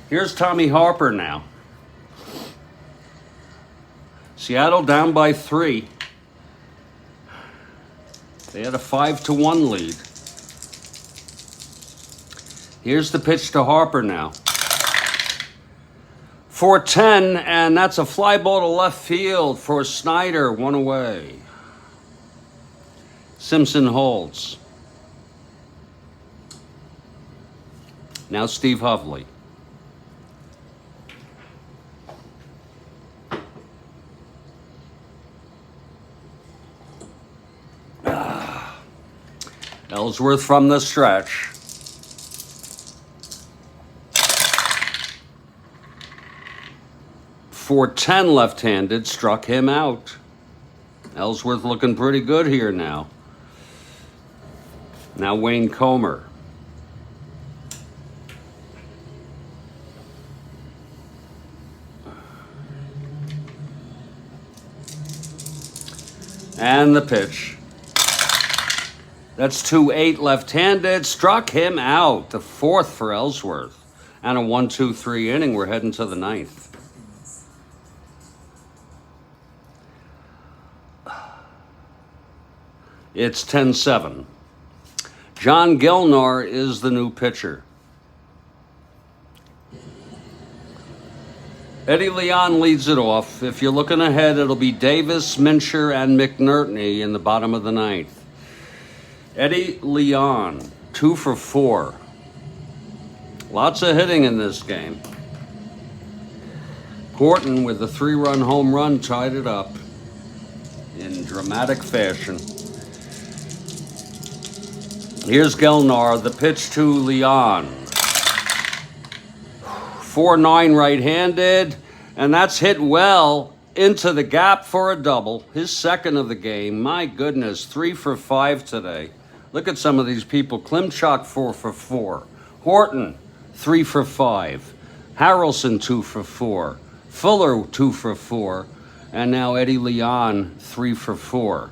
Here's Tommy Harper now. Seattle down by 3. They had a 5-1 lead. Here's the pitch to Harper now. 4-10, and that's a fly ball to left field for Snyder, 1 away. Simpson holds. Now Steve Hovley. Ellsworth from the stretch. 410 left-handed, struck him out. Ellsworth looking pretty good here now. Now Wayne Comer. And the pitch. That's 2-8 left-handed, struck him out. The fourth for Ellsworth. And a 1-2-3 inning. We're heading to the ninth. It's 10-7. John Gilnar is the new pitcher. Eddie Leon leads it off. If you're looking ahead, it'll be Davis, Mincher, and McNertney in the bottom of the ninth. Eddie Leon, 2 for 4. Lots of hitting in this game. Horton with a 3-run home run tied it up in dramatic fashion. Here's Gilnar, the pitch to Leon. 4-9 right-handed, and that's hit well into the gap for a double. His second of the game. My goodness, 3 for 5 today. Look at some of these people. Klimchak, 4 for 4. Horton, 3 for 5. Harrelson, 2 for 4. Fuller, 2 for 4. And now Eddie Leon, 3 for 4.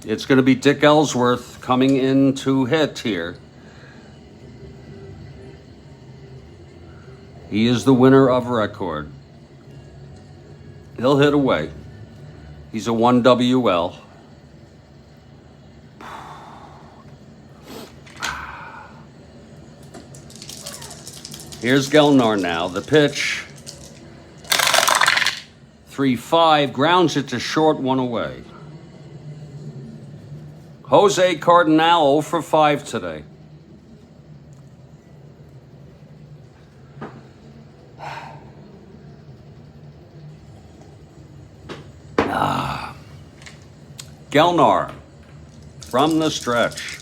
It's going to be Dick Ellsworth coming in to hit here. He is the winner of record. He'll hit away. He's a 1 WL. Here's Gilnar now. The pitch. 3-5. Grounds it to short, 1 away. Jose Cardinal 0 for 5 today. Gilnar from the stretch.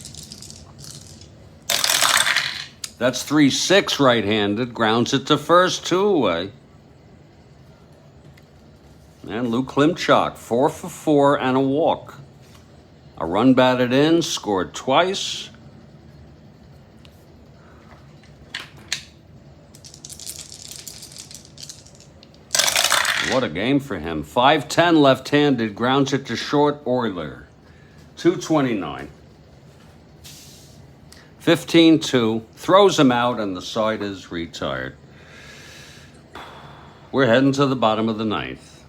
That's 3-6 right-handed. Grounds it to first, 2 away. And Lou Klimchak, 4 for 4 and a walk. A run batted in, scored twice. What a game for him. 5-10 left-handed, grounds it to short, Euler. 229. 15-2, throws him out, and the side is retired. We're heading to the bottom of the ninth.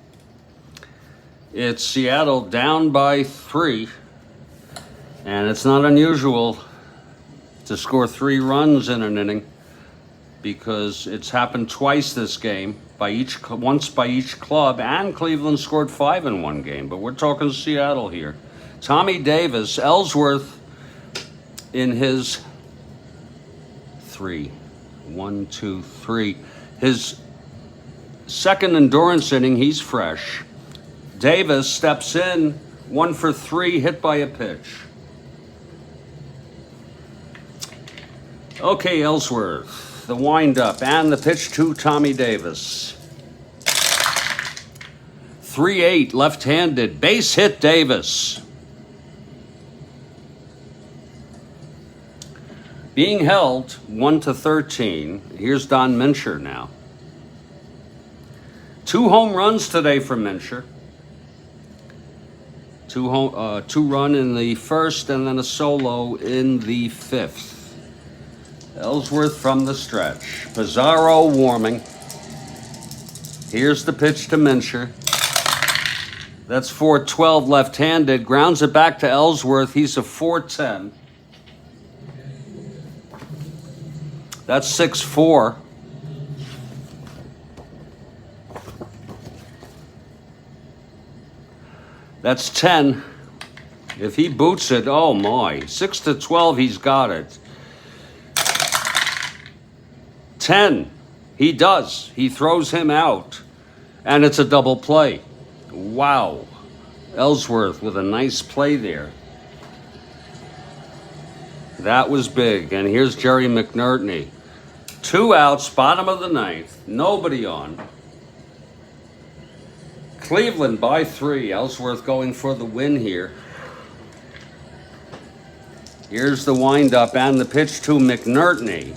It's Seattle down by 3, and it's not unusual to score 3 runs in an inning because it's happened twice this game, once by each club, and Cleveland scored 5 in one game, but we're talking Seattle here. Tommy Davis, Ellsworth in his 3. His second endurance inning, he's fresh. Davis steps in, 1 for 3, hit by a pitch. Okay, Ellsworth, the windup and the pitch to Tommy Davis. 3-8, left-handed, base hit Davis. Being held 1-13. Here's Don Mincher now. 2 home runs today for Mincher. 2 run in the first and then a solo in the 5th. Ellsworth from the stretch. Pizarro warming. Here's the pitch to Mincher. That's 4-12 left-handed. Grounds it back to Ellsworth. He's a 4-10. That's 6-4. That's 10. If he boots it, oh my. 6-12, he's got it. 10. He does. He throws him out. And it's a double play. Wow. Ellsworth with a nice play there. That was big. And here's Jerry McNertney. 2 outs, bottom of the ninth. Nobody on. Cleveland by 3. Ellsworth going for the win here. Here's the windup and the pitch to McNerney.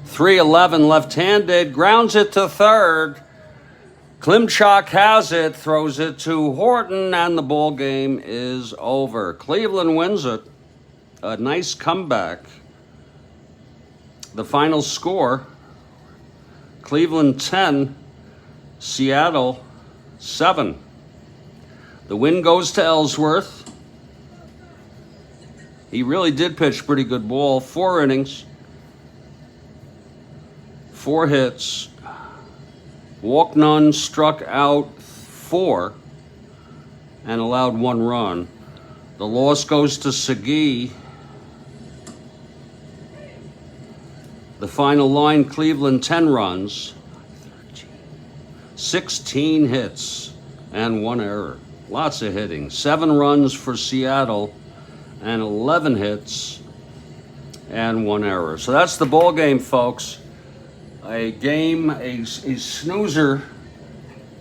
3-11 left-handed, grounds it to third. Klimchak has it, throws it to Horton, and the ball game is over. Cleveland wins it. A nice comeback. The final score, Cleveland 10, Seattle 7. The win goes to Ellsworth. He really did pitch pretty good ball. 4 innings, 4 hits, walked none, struck out 4, and allowed 1 run. The loss goes to Segui. The final line, Cleveland 10 runs, 16 hits, and 1 error. Lots of hitting. 7 runs for Seattle, and 11 hits, and 1 error. So that's the ball game, folks. A game, a snoozer,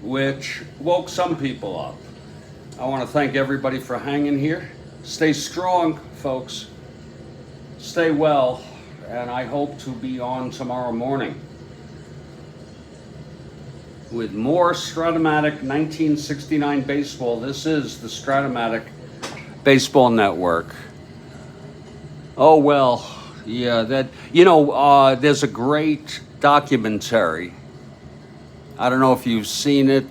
which woke some people up. I want to thank everybody for hanging here. Stay strong, folks. Stay well, and I hope to be on tomorrow morning with more Strat-O-Matic 1969 baseball. This is the Strat-O-Matic Baseball Network. Oh, well, yeah, that, there's a great documentary. I don't know if you've seen it,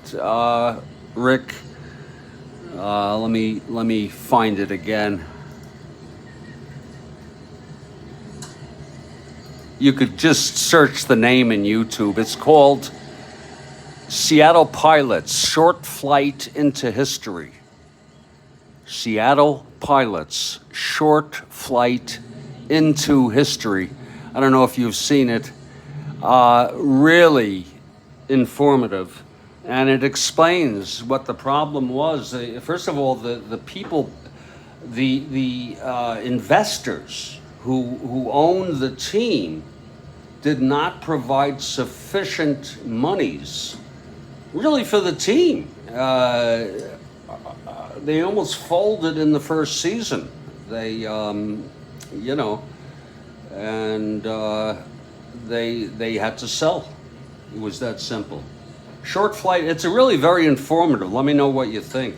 Rick. Let me find it again. You could just search the name in YouTube. It's called Seattle Pilots, Short Flight into History. Seattle Pilots, Short Flight into History. I don't know if you've seen it. Really informative. And it explains what the problem was. First of all, the people, the investors who owned the team did not provide sufficient monies really for the team. They almost folded in the first season. They, and they had to sell. It was that simple. Short Flight, it's a really very informative. Let me know what you think.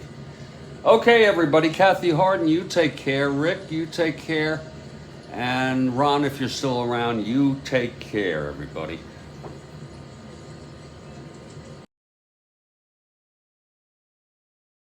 Okay, everybody, Kathy Harden, you take care. Rick, you take care. And Ron, if you're still around, you take care, everybody.